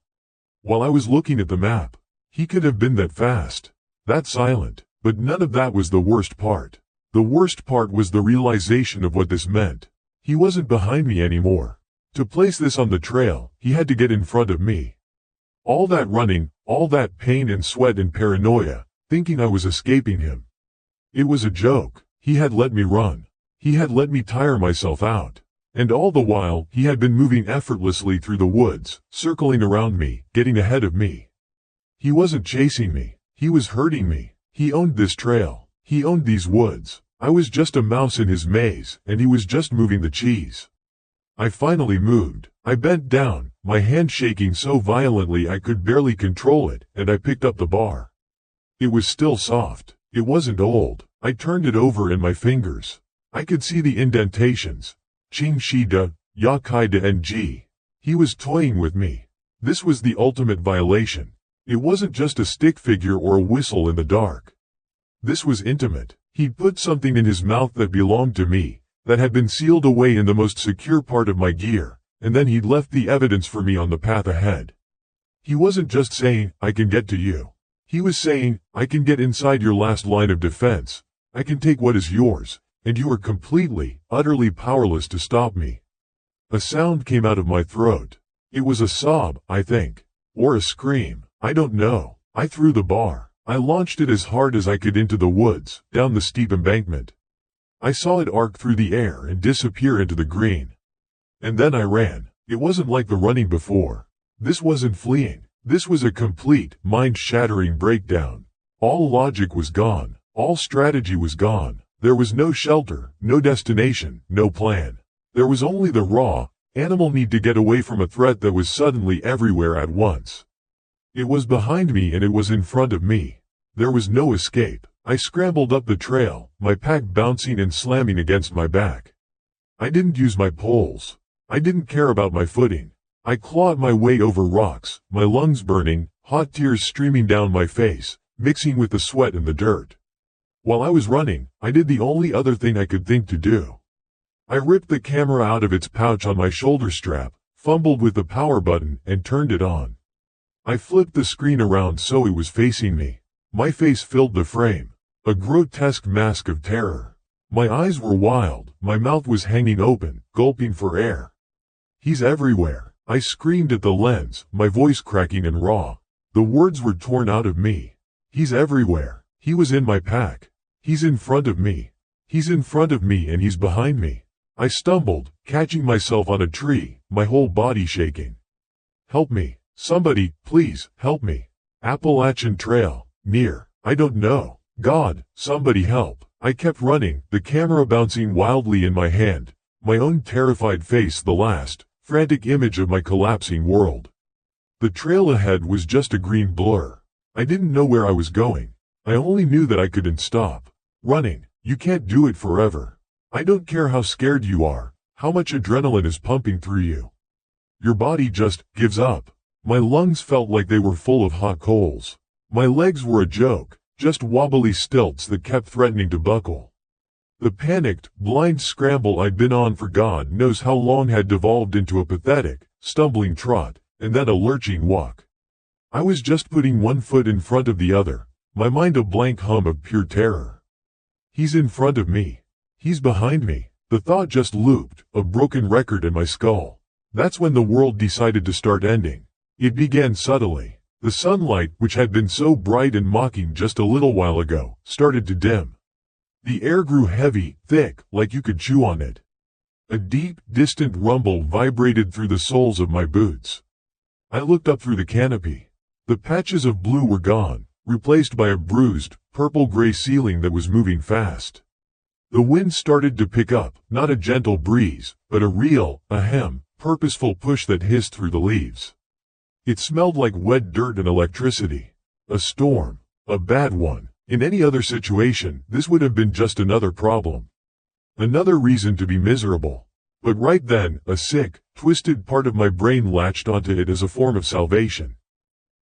while I was looking at the map. He could have been that fast, that silent, but none of that was the worst part. The worst part was the realization of what this meant. He wasn't behind me anymore. To place this on the trail, he had to get in front of me. All that running, all that pain and sweat and paranoia, thinking I was escaping him. It was a joke. He had let me run. He had let me tire myself out. And all the while, he had been moving effortlessly through the woods, circling around me, getting ahead of me. He wasn't chasing me. He was hurting me. He owned this trail. He owned these woods. I was just a mouse in his maze, and he was just moving the cheese. I finally moved. I bent down, my hand shaking so violently I could barely control it, and I picked up the bar. It was still soft. It wasn't old. I turned it over in my fingers. I could see the indentations. Ching Shi Da, Ya Kai Da and Ji. He was toying with me. This was the ultimate violation. It wasn't just a stick figure or a whistle in the dark. This was intimate. He'd put something in his mouth that belonged to me, that had been sealed away in the most secure part of my gear, and then he'd left the evidence for me on the path ahead. He wasn't just saying, I can get to you. He was saying, I can get inside your last line of defense. I can take what is yours, and you are completely, utterly powerless to stop me. A sound came out of my throat. It was a sob, I think. Or a scream. I don't know. I threw the bar. I launched it as hard as I could into the woods, down the steep embankment. I saw it arc through the air and disappear into the green. And then I ran. It wasn't like the running before. This wasn't fleeing. This was a complete, mind-shattering breakdown. All logic was gone. All strategy was gone. There was no shelter, no destination, no plan. There was only the raw, animal need to get away from a threat that was suddenly everywhere at once. It was behind me and it was in front of me. There was no escape. I scrambled up the trail, my pack bouncing and slamming against my back. I didn't use my poles. I didn't care about my footing. I clawed my way over rocks, my lungs burning, hot tears streaming down my face, mixing with the sweat and the dirt. While I was running, I did the only other thing I could think to do. I ripped the camera out of its pouch on my shoulder strap, fumbled with the power button, and turned it on. I flipped the screen around so it was facing me. My face filled the frame, a grotesque mask of terror. My eyes were wild, my mouth was hanging open, gulping for air. He's everywhere. I screamed at the lens, my voice cracking and raw. The words were torn out of me. He's everywhere. He was in my pack. He's in front of me. He's in front of me and he's behind me. I stumbled, catching myself on a tree, my whole body shaking. Help me. Somebody, please, help me. Appalachian Trail. Near. I don't know. God, somebody help. I kept running, the camera bouncing wildly in my hand, my own terrified face the last, frantic image of my collapsing world. The trail ahead was just a green blur. I didn't know where I was going. I only knew that I couldn't stop running. You can't do it forever. I don't care how scared you are, how much adrenaline is pumping through you. Your body just gives up. My lungs felt like they were full of hot coals. My legs were a joke, just wobbly stilts that kept threatening to buckle. The panicked, blind scramble I'd been on for God knows how long had devolved into a pathetic, stumbling trot, and then a lurching walk. I was just putting one foot in front of the other, my mind a blank hum of pure terror. He's in front of me. He's behind me. The thought just looped, a broken record in my skull. That's when the world decided to start ending. It began subtly. The sunlight, which had been so bright and mocking just a little while ago, started to dim. The air grew heavy, thick, like you could chew on it. A deep, distant rumble vibrated through the soles of my boots. I looked up through the canopy. The patches of blue were gone, replaced by a bruised, purple-gray ceiling that was moving fast. The wind started to pick up, not a gentle breeze, but a real, purposeful push that hissed through the leaves. It smelled like wet dirt and electricity. A storm. A bad one. In any other situation, this would have been just another problem. Another reason to be miserable. But right then, a sick, twisted part of my brain latched onto it as a form of salvation.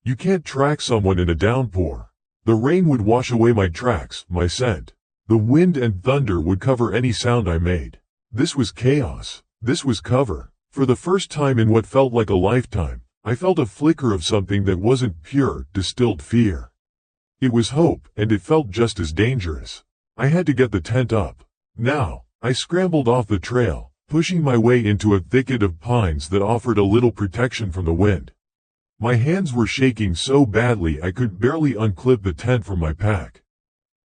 You can't track someone in a downpour. The rain would wash away my tracks, my scent. The wind and thunder would cover any sound I made. This was chaos. This was cover. For the first time in what felt like a lifetime, I felt a flicker of something that wasn't pure, distilled fear. It was hope, and it felt just as dangerous. I had to get the tent up. Now, I scrambled off the trail, pushing my way into a thicket of pines that offered a little protection from the wind. My hands were shaking so badly I could barely unclip the tent from my pack.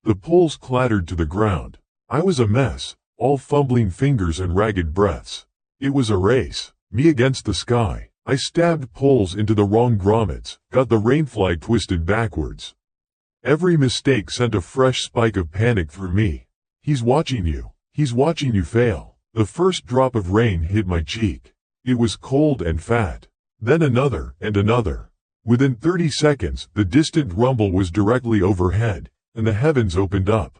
The poles clattered to the ground. I was a mess, all fumbling fingers and ragged breaths. It was a race, me against the sky. I stabbed poles into the wrong grommets, got the rainfly twisted backwards. Every mistake sent a fresh spike of panic through me. He's watching you. He's watching you fail. The first drop of rain hit my cheek. It was cold and fat. Then another, and another. Within 30 seconds, the distant rumble was directly overhead, and the heavens opened up.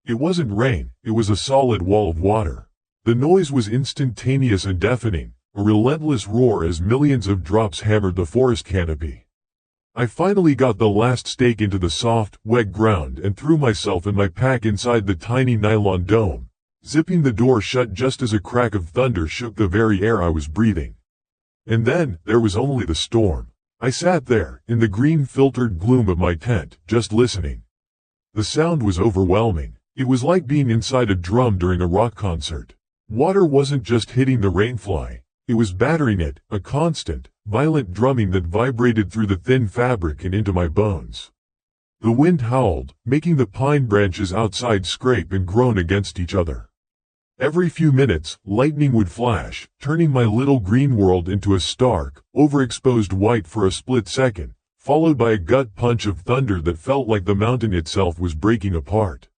It wasn't rain, it was a solid wall of water. The noise was instantaneous and deafening, a relentless roar as millions of drops hammered the forest canopy. I finally got the last stake into the soft, wet ground and threw myself and my pack inside the tiny nylon dome, zipping the door shut just as a crack of thunder shook the very air I was breathing. And then, there was only the storm. I sat there, in the green-filtered gloom of my tent, just listening. The sound was overwhelming. It was like being inside a drum during a rock concert. Water wasn't just hitting the rainfly. It was battering it, a constant, violent drumming that vibrated through the thin fabric and into my bones. The wind howled, making the pine branches outside scrape and groan against each other. Every few minutes, lightning would flash, turning my little green world into a stark, overexposed white for a split second, followed by a gut punch of thunder that felt like the mountain itself was breaking apart.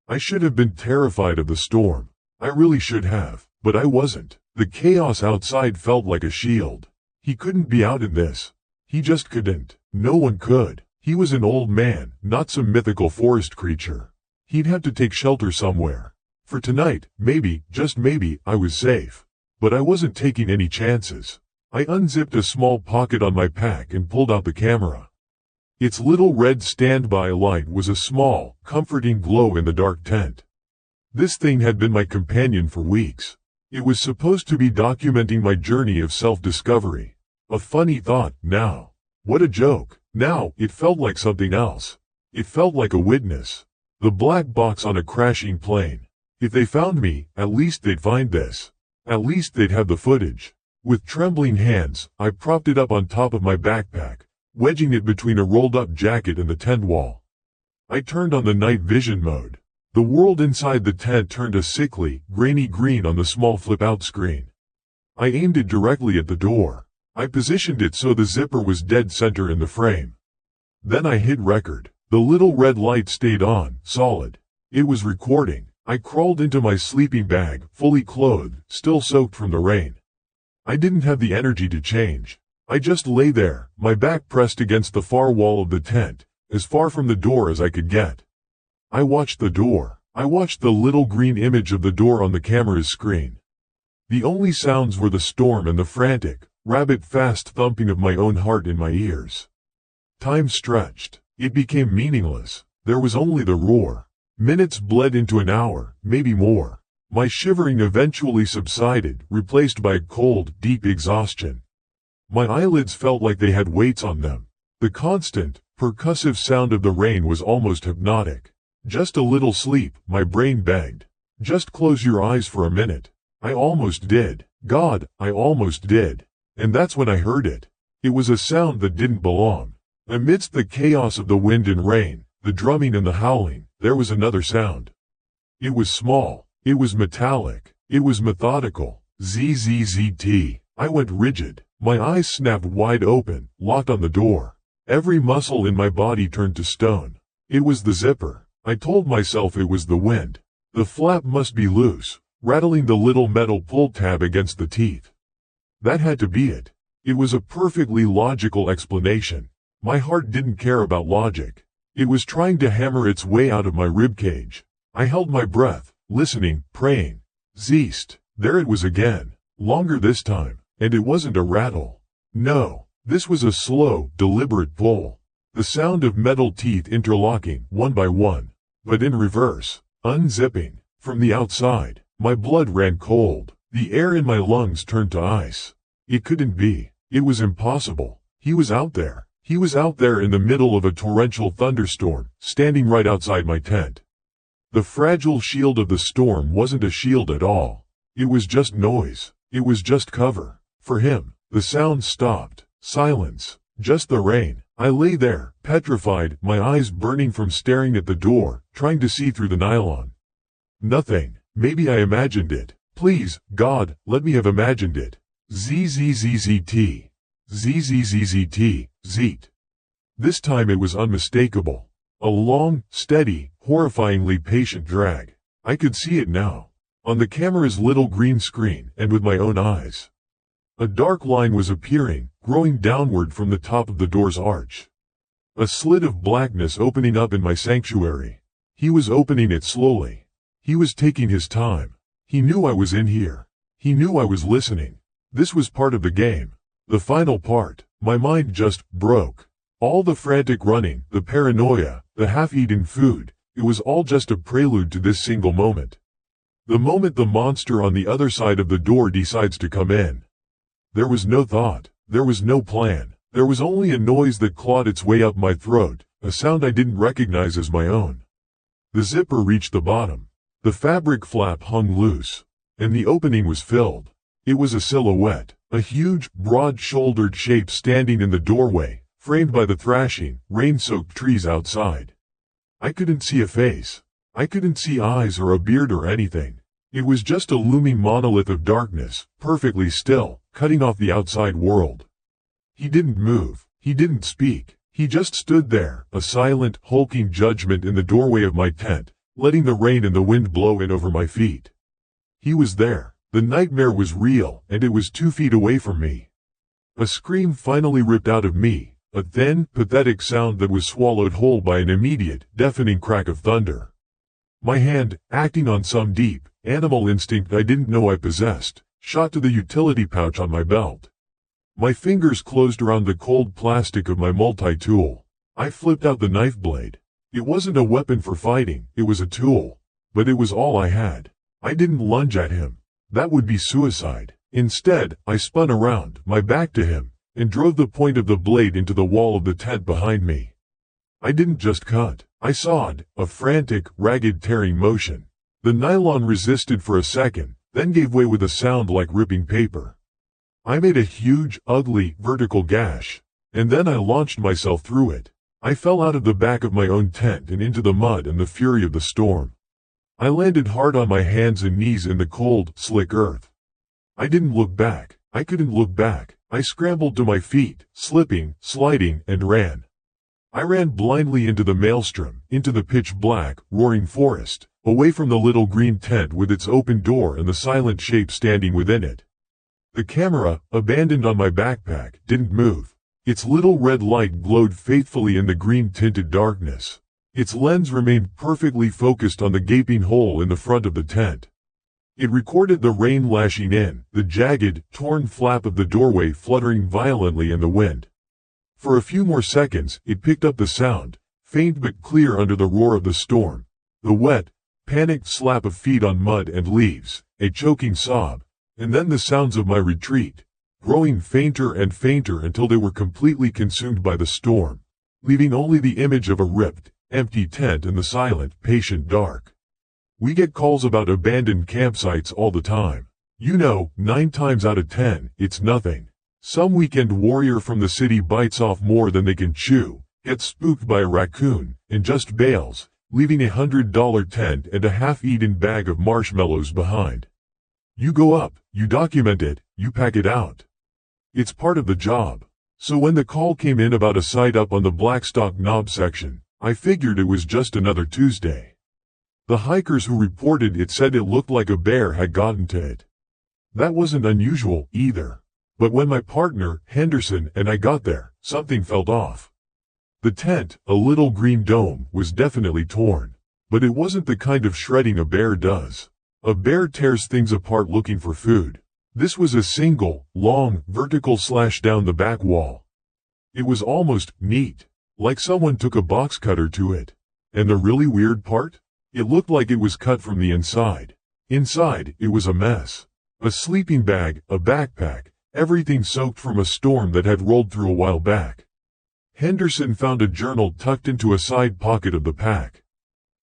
I should have been terrified of the storm. I really should have, but I wasn't. The chaos outside felt like a shield. He couldn't be out in this. He just couldn't. No one could. He was an old man, not some mythical forest creature. He'd have to take shelter somewhere. For tonight, maybe, just maybe, I was safe. But I wasn't taking any chances. I unzipped a small pocket on my pack and pulled out the camera. Its little red standby light was a small, comforting glow in the dark tent. This thing had been my companion for weeks. It was supposed to be documenting my journey of self-discovery. A funny thought, now. What a joke. Now, it felt like something else. It felt like a witness. The black box on a crashing plane. If they found me, at least they'd find this. At least they'd have the footage. With trembling hands, I propped it up on top of my backpack, wedging it between a rolled-up jacket and the tent wall. I turned on the night vision mode. The world inside the tent turned a sickly, grainy green on the small flip-out screen. I aimed it directly at the door. I positioned it so the zipper was dead center in the frame. Then I hit record. The little red light stayed on, solid. It was recording. I crawled into my sleeping bag, fully clothed, still soaked from the rain. I didn't have the energy to change. I just lay there, my back pressed against the far wall of the tent, as far from the door as I could get. I watched the door. I watched the little green image of the door on the camera's screen. The only sounds were the storm and the frantic, rabbit-fast thumping of my own heart in my ears. Time stretched. It became meaningless. There was only the roar. Minutes bled into an hour, maybe more. My shivering eventually subsided, replaced by a cold, deep exhaustion. My eyelids felt like they had weights on them. The constant, percussive sound of the rain was almost hypnotic. Just a little sleep, my brain begged. Just close your eyes for a minute. I almost did. God, I almost did. And that's when I heard it. It was a sound that didn't belong. Amidst the chaos of the wind and rain, the drumming and the howling, there was another sound. It was small. It was metallic. It was methodical. Zzzt. I went rigid. My eyes snapped wide open, locked on the door. Every muscle in my body turned to stone. It was the zipper. I told myself it was the wind. The flap must be loose, rattling the little metal pull tab against the teeth. That had to be it. It was a perfectly logical explanation. My heart didn't care about logic. It was trying to hammer its way out of my ribcage. I held my breath, listening, praying. Zeest. There it was again. Longer this time. And it wasn't a rattle. No, this was a slow, deliberate pull. The sound of metal teeth interlocking, one by one, but in reverse, unzipping. From the outside, my blood ran cold. The air in my lungs turned to ice. It couldn't be. It was impossible. He was out there. He was out there in the middle of a torrential thunderstorm, standing right outside my tent. The fragile shield of the storm wasn't a shield at all. It was just noise. It was just cover. For him, the sound stopped. Silence. Just the rain. I lay there, petrified, my eyes burning from staring at the door, trying to see through the nylon. Nothing. Maybe I imagined it. Please, God, let me have imagined it. Zzzzzt. Zzzzzt. Zeet. This time it was unmistakable. A long, steady, horrifyingly patient drag. I could see it now. On the camera's little green screen, and with my own eyes. A dark line was appearing, growing downward from the top of the door's arch. A slit of blackness opening up in my sanctuary. He was opening it slowly. He was taking his time. He knew I was in here. He knew I was listening. This was part of the game. The final part. My mind just broke. All the frantic running, the paranoia, the half-eaten food, it was all just a prelude to this single moment. The moment the monster on the other side of the door decides to come in. There was no thought. There was no plan. There was only a noise that clawed its way up my throat, a sound I didn't recognize as my own. The zipper reached the bottom. The fabric flap hung loose. And the opening was filled. It was a silhouette, a huge, broad-shouldered shape standing in the doorway, framed by the thrashing, rain-soaked trees outside. I couldn't see a face. I couldn't see eyes or a beard or anything. It was just a looming monolith of darkness, perfectly still, cutting off the outside world. He didn't move. He didn't speak. He just stood there, a silent, hulking judgment in the doorway of my tent, letting the rain and the wind blow in over my feet. He was there. The nightmare was real, and it was 2 feet away from me. A scream finally ripped out of me, a thin, pathetic sound that was swallowed whole by an immediate, deafening crack of thunder. My hand, acting on some deep, animal instinct I didn't know I possessed, shot to the utility pouch on my belt. My fingers closed around the cold plastic of my multi-tool. I flipped out the knife blade. It wasn't a weapon for fighting, it was a tool. But it was all I had. I didn't lunge at him. That would be suicide. Instead, I spun around, my back to him, and drove the point of the blade into the wall of the tent behind me. I didn't just cut. I sawed, a frantic, ragged tearing motion. The nylon resisted for a second, then gave way with a sound like ripping paper. I made a huge, ugly, vertical gash, and then I launched myself through it. I fell out of the back of my own tent and into the mud and the fury of the storm. I landed hard on my hands and knees in the cold, slick earth. I didn't look back. I couldn't look back. I scrambled to my feet, slipping, sliding, and ran. I ran blindly into the maelstrom, into the pitch-black, roaring forest, away from the little green tent with its open door and the silent shape standing within it. The camera, abandoned on my backpack, didn't move. Its little red light glowed faithfully in the green-tinted darkness. Its lens remained perfectly focused on the gaping hole in the front of the tent. It recorded the rain lashing in, the jagged, torn flap of the doorway fluttering violently in the wind. For a few more seconds, it picked up the sound, faint but clear under the roar of the storm. The wet, panicked slap of feet on mud and leaves, a choking sob, and then the sounds of my retreat, growing fainter and fainter until they were completely consumed by the storm, leaving only the image of a ripped, empty tent in the silent, patient dark. We get calls about abandoned campsites all the time. 9 times out of 10, it's nothing. Some weekend warrior from the city bites off more than they can chew, gets spooked by a raccoon, and just bails, leaving $100 tent and a half-eaten bag of marshmallows behind. You go up, you document it, you pack it out. It's part of the job. So when the call came in about a site up on the Blackstock Knob section, I figured it was just another Tuesday. The hikers who reported it said it looked like a bear had gotten to it. That wasn't unusual, either. But when my partner, Henderson, and I got there, something felt off. The tent, a little green dome, was definitely torn. But it wasn't the kind of shredding a bear does. A bear tears things apart looking for food. This was a single, long, vertical slash down the back wall. It was almost neat, like someone took a box cutter to it. And the really weird part? It looked like it was cut from the inside. Inside, it was a mess. A sleeping bag, a backpack, everything soaked from a storm that had rolled through a while back. Henderson found a journal tucked into a side pocket of the pack.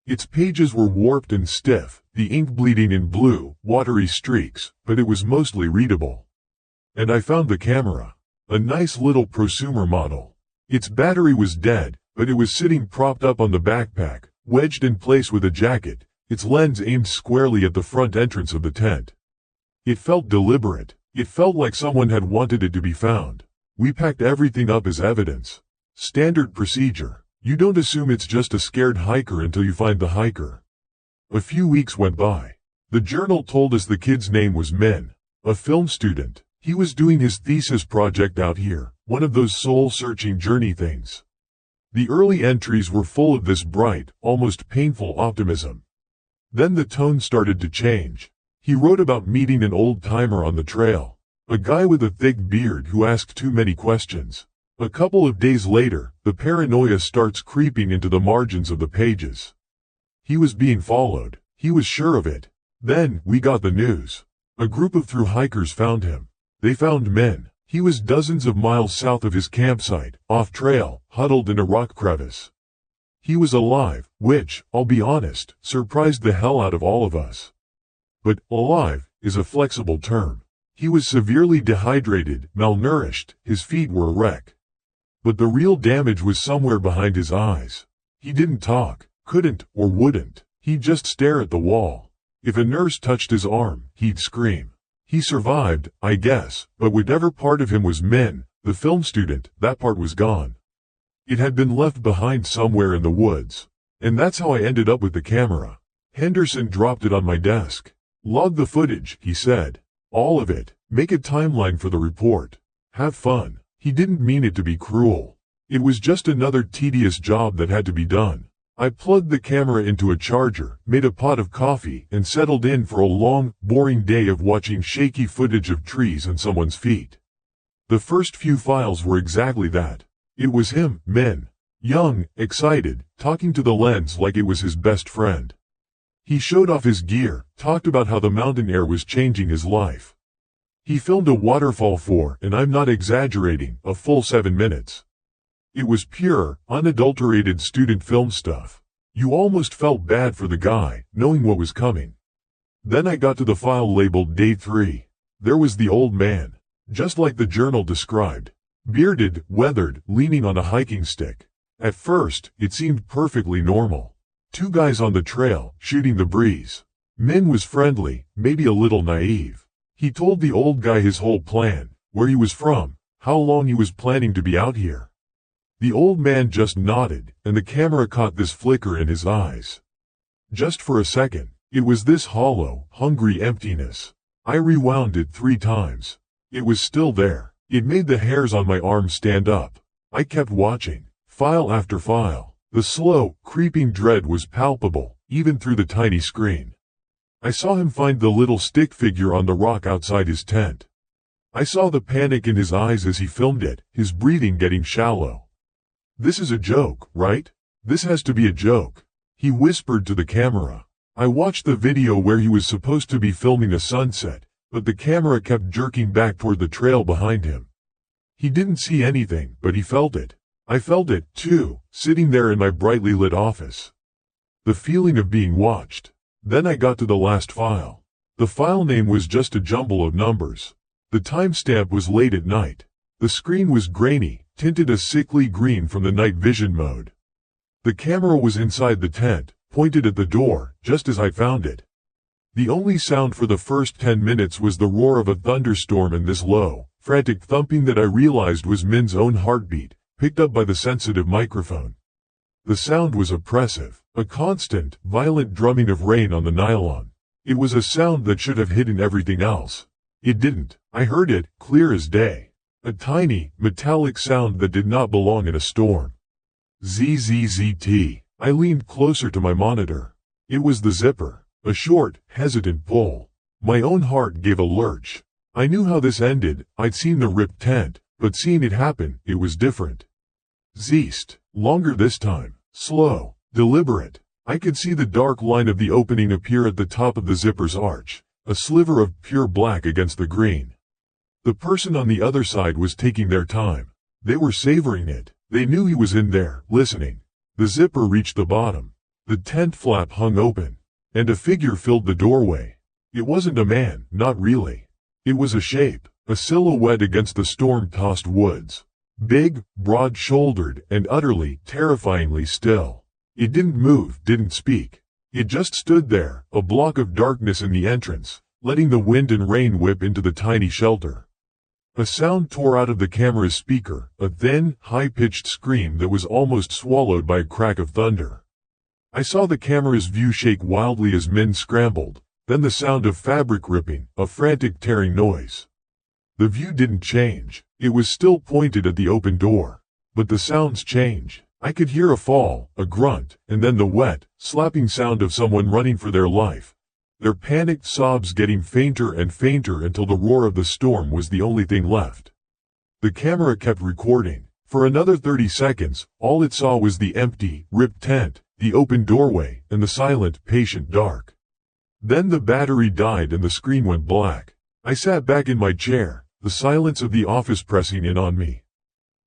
Its pages were warped and stiff, the ink bleeding in blue, watery streaks, but it was mostly readable. And I found the camera. A nice little prosumer model. Its battery was dead, but it was sitting propped up on the backpack, wedged in place with a jacket, its lens aimed squarely at the front entrance of the tent. It felt deliberate. It felt like someone had wanted it to be found. We packed everything up as evidence. Standard procedure. You don't assume it's just a scared hiker until you find the hiker. A few weeks went by. The journal told us the kid's name was Min, a film student. He was doing his thesis project out here, one of those soul-searching journey things. The early entries were full of this bright, almost painful optimism. Then the tone started to change. He wrote about meeting an old-timer on the trail, a guy with a thick beard who asked too many questions. A couple of days later, the paranoia starts creeping into the margins of the pages. He was being followed. He was sure of it. Then, we got the news. A group of thru-hikers found him. They found Min. He was dozens of miles south of his campsite, off-trail, huddled in a rock crevice. He was alive, which, I'll be honest, surprised the hell out of all of us. But alive is a flexible term. He was severely dehydrated, malnourished, his feet were a wreck. But the real damage was somewhere behind his eyes. He didn't talk, couldn't, or wouldn't. He'd just stare at the wall. If a nurse touched his arm, he'd scream. He survived, I guess, but whatever part of him was Min, the film student, that part was gone. It had been left behind somewhere in the woods. And that's how I ended up with the camera. Henderson dropped it on my desk. Log the footage, he said. All of it. Make a timeline for the report. Have fun. He didn't mean it to be cruel. It was just another tedious job that had to be done. I plugged the camera into a charger, made a pot of coffee, and settled in for a long, boring day of watching shaky footage of trees and someone's feet. The first few files were exactly that. It was him, Min. Young, excited, talking to the lens like it was his best friend. He showed off his gear, talked about how the mountain air was changing his life. He filmed a waterfall for, and I'm not exaggerating, a full 7 minutes. It was pure, unadulterated student film stuff. You almost felt bad for the guy, knowing what was coming. Then I got to the file labeled Day 3. There was the old man, just like the journal described. Bearded, weathered, leaning on a hiking stick. At first, it seemed perfectly normal. 2 guys on the trail, shooting the breeze. Min was friendly, maybe a little naive. He told the old guy his whole plan, where he was from, how long he was planning to be out here. The old man just nodded, and the camera caught this flicker in his eyes. Just for a second, it was this hollow, hungry emptiness. I rewound it 3 times. It was still there. It made the hairs on my arms stand up. I kept watching, file after file. The slow, creeping dread was palpable, even through the tiny screen. I saw him find the little stick figure on the rock outside his tent. I saw the panic in his eyes as he filmed it, his breathing getting shallow. "This is a joke, right? This has to be a joke," he whispered to the camera. I watched the video where he was supposed to be filming a sunset, but the camera kept jerking back toward the trail behind him. He didn't see anything, but he felt it. I felt it, too, sitting there in my brightly lit office. The feeling of being watched. Then I got to the last file. The file name was just a jumble of numbers. The timestamp was late at night. The screen was grainy, tinted a sickly green from the night vision mode. The camera was inside the tent, pointed at the door, just as I found it. The only sound for the first 10 minutes was the roar of a thunderstorm and this low, frantic thumping that I realized was Min's own heartbeat, picked up by the sensitive microphone. The sound was oppressive, a constant, violent drumming of rain on the nylon. It was a sound that should have hidden everything else. It didn't. I heard it, clear as day. A tiny, metallic sound that did not belong in a storm. ZZZT. I leaned closer to my monitor. It was the zipper. A short, hesitant pull. My own heart gave a lurch. I knew how this ended. I'd seen the ripped tent, but seeing it happen, it was different. Zeest. Longer this time. Slow. Deliberate. I could see the dark line of the opening appear at the top of the zipper's arch, a sliver of pure black against the green. The person on the other side was taking their time. They were savoring it. They knew he was in there, listening. The zipper reached the bottom. The tent flap hung open, and a figure filled the doorway. It wasn't a man, not really. It was a shape, a silhouette against the storm-tossed woods. Big, broad-shouldered, and utterly, terrifyingly still. It didn't move, didn't speak. It just stood there, a block of darkness in the entrance, letting the wind and rain whip into the tiny shelter. A sound tore out of the camera's speaker, a thin, high-pitched scream that was almost swallowed by a crack of thunder. I saw the camera's view shake wildly as Min scrambled, then the sound of fabric ripping, a frantic tearing noise. The view didn't change. It was still pointed at the open door. But the sounds changed. I could hear a fall, a grunt, and then the wet, slapping sound of someone running for their life. Their panicked sobs getting fainter and fainter until the roar of the storm was the only thing left. The camera kept recording. For another 30 seconds, all it saw was the empty, ripped tent, the open doorway, and the silent, patient dark. Then the battery died and the screen went black. I sat back in my chair, the silence of the office pressing in on me.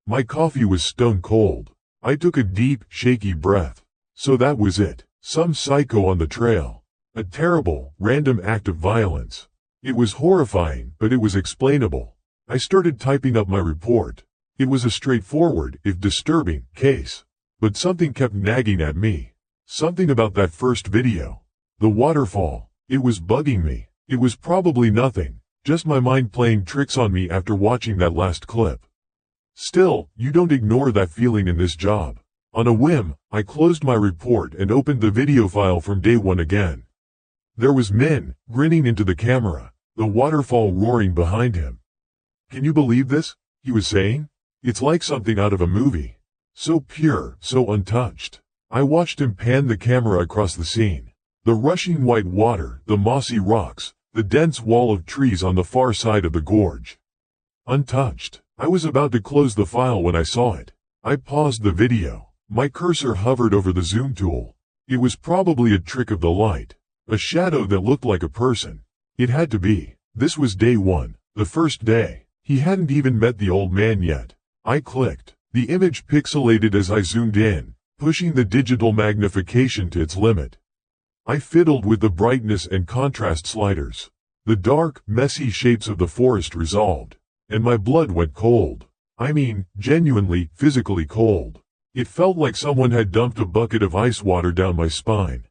My coffee was stone cold. I took a deep, shaky breath. So that was it. Some psycho on the trail. A terrible, random act of violence. It was horrifying, but it was explainable. I started typing up my report. It was a straightforward, if disturbing, case. But something kept nagging at me. Something about that first video. The waterfall. It was bugging me. It was probably nothing, just my mind playing tricks on me after watching that last clip. Still, you don't ignore that feeling in this job. On a whim, I closed my report and opened the video file from day one again. There was Min, grinning into the camera, the waterfall roaring behind him. "Can you believe this?" he was saying. "It's like something out of a movie. So pure, so untouched." I watched him pan the camera across the scene. The rushing white water, the mossy rocks, the dense wall of trees on the far side of the gorge. Untouched. I was about to close the file when I saw it. I paused the video. My cursor hovered over the zoom tool. It was probably a trick of the light. A shadow that looked like a person. It had to be. This was day one, the first day. He hadn't even met the old man yet. I clicked. The image pixelated as I zoomed in, pushing the digital magnification to its limit. I fiddled with the brightness and contrast sliders. The dark, messy shapes of the forest resolved, and my blood went cold. I mean, genuinely, physically cold. It felt like someone had dumped a bucket of ice water down my spine.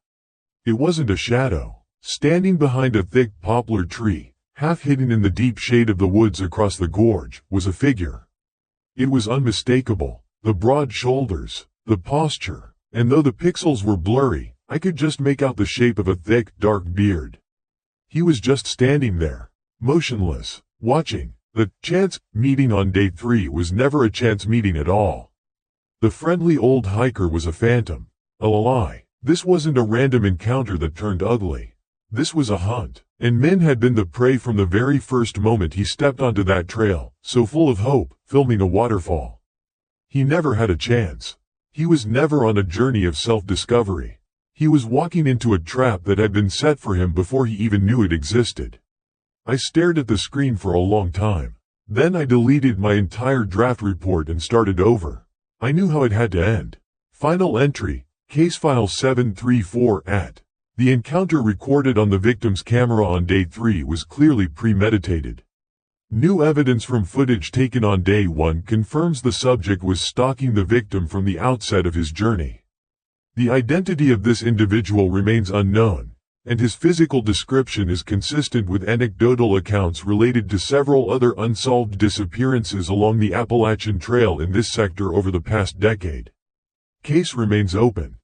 It wasn't a shadow. Standing behind a thick poplar tree, half hidden in the deep shade of the woods across the gorge, was a figure. It was unmistakable. The broad shoulders, the posture, and though the pixels were blurry, I could just make out the shape of a thick, dark beard. He was just standing there, motionless, watching. The chance meeting on day 3 was never a chance meeting at all. The friendly old hiker was a phantom, a lie. This wasn't a random encounter that turned ugly. This was a hunt, and Min had been the prey from the very first moment he stepped onto that trail, so full of hope, filming a waterfall. He never had a chance. He was never on a journey of self-discovery. He was walking into a trap that had been set for him before he even knew it existed. I stared at the screen for a long time. Then I deleted my entire draft report and started over. I knew how it had to end. Final entry, case file 734-at. The encounter recorded on the victim's camera on day 3 was clearly premeditated. New evidence from footage taken on day 1 confirms the subject was stalking the victim from the outset of his journey. The identity of this individual remains unknown, and his physical description is consistent with anecdotal accounts related to several other unsolved disappearances along the Appalachian Trail in this sector over the past decade. Case remains open.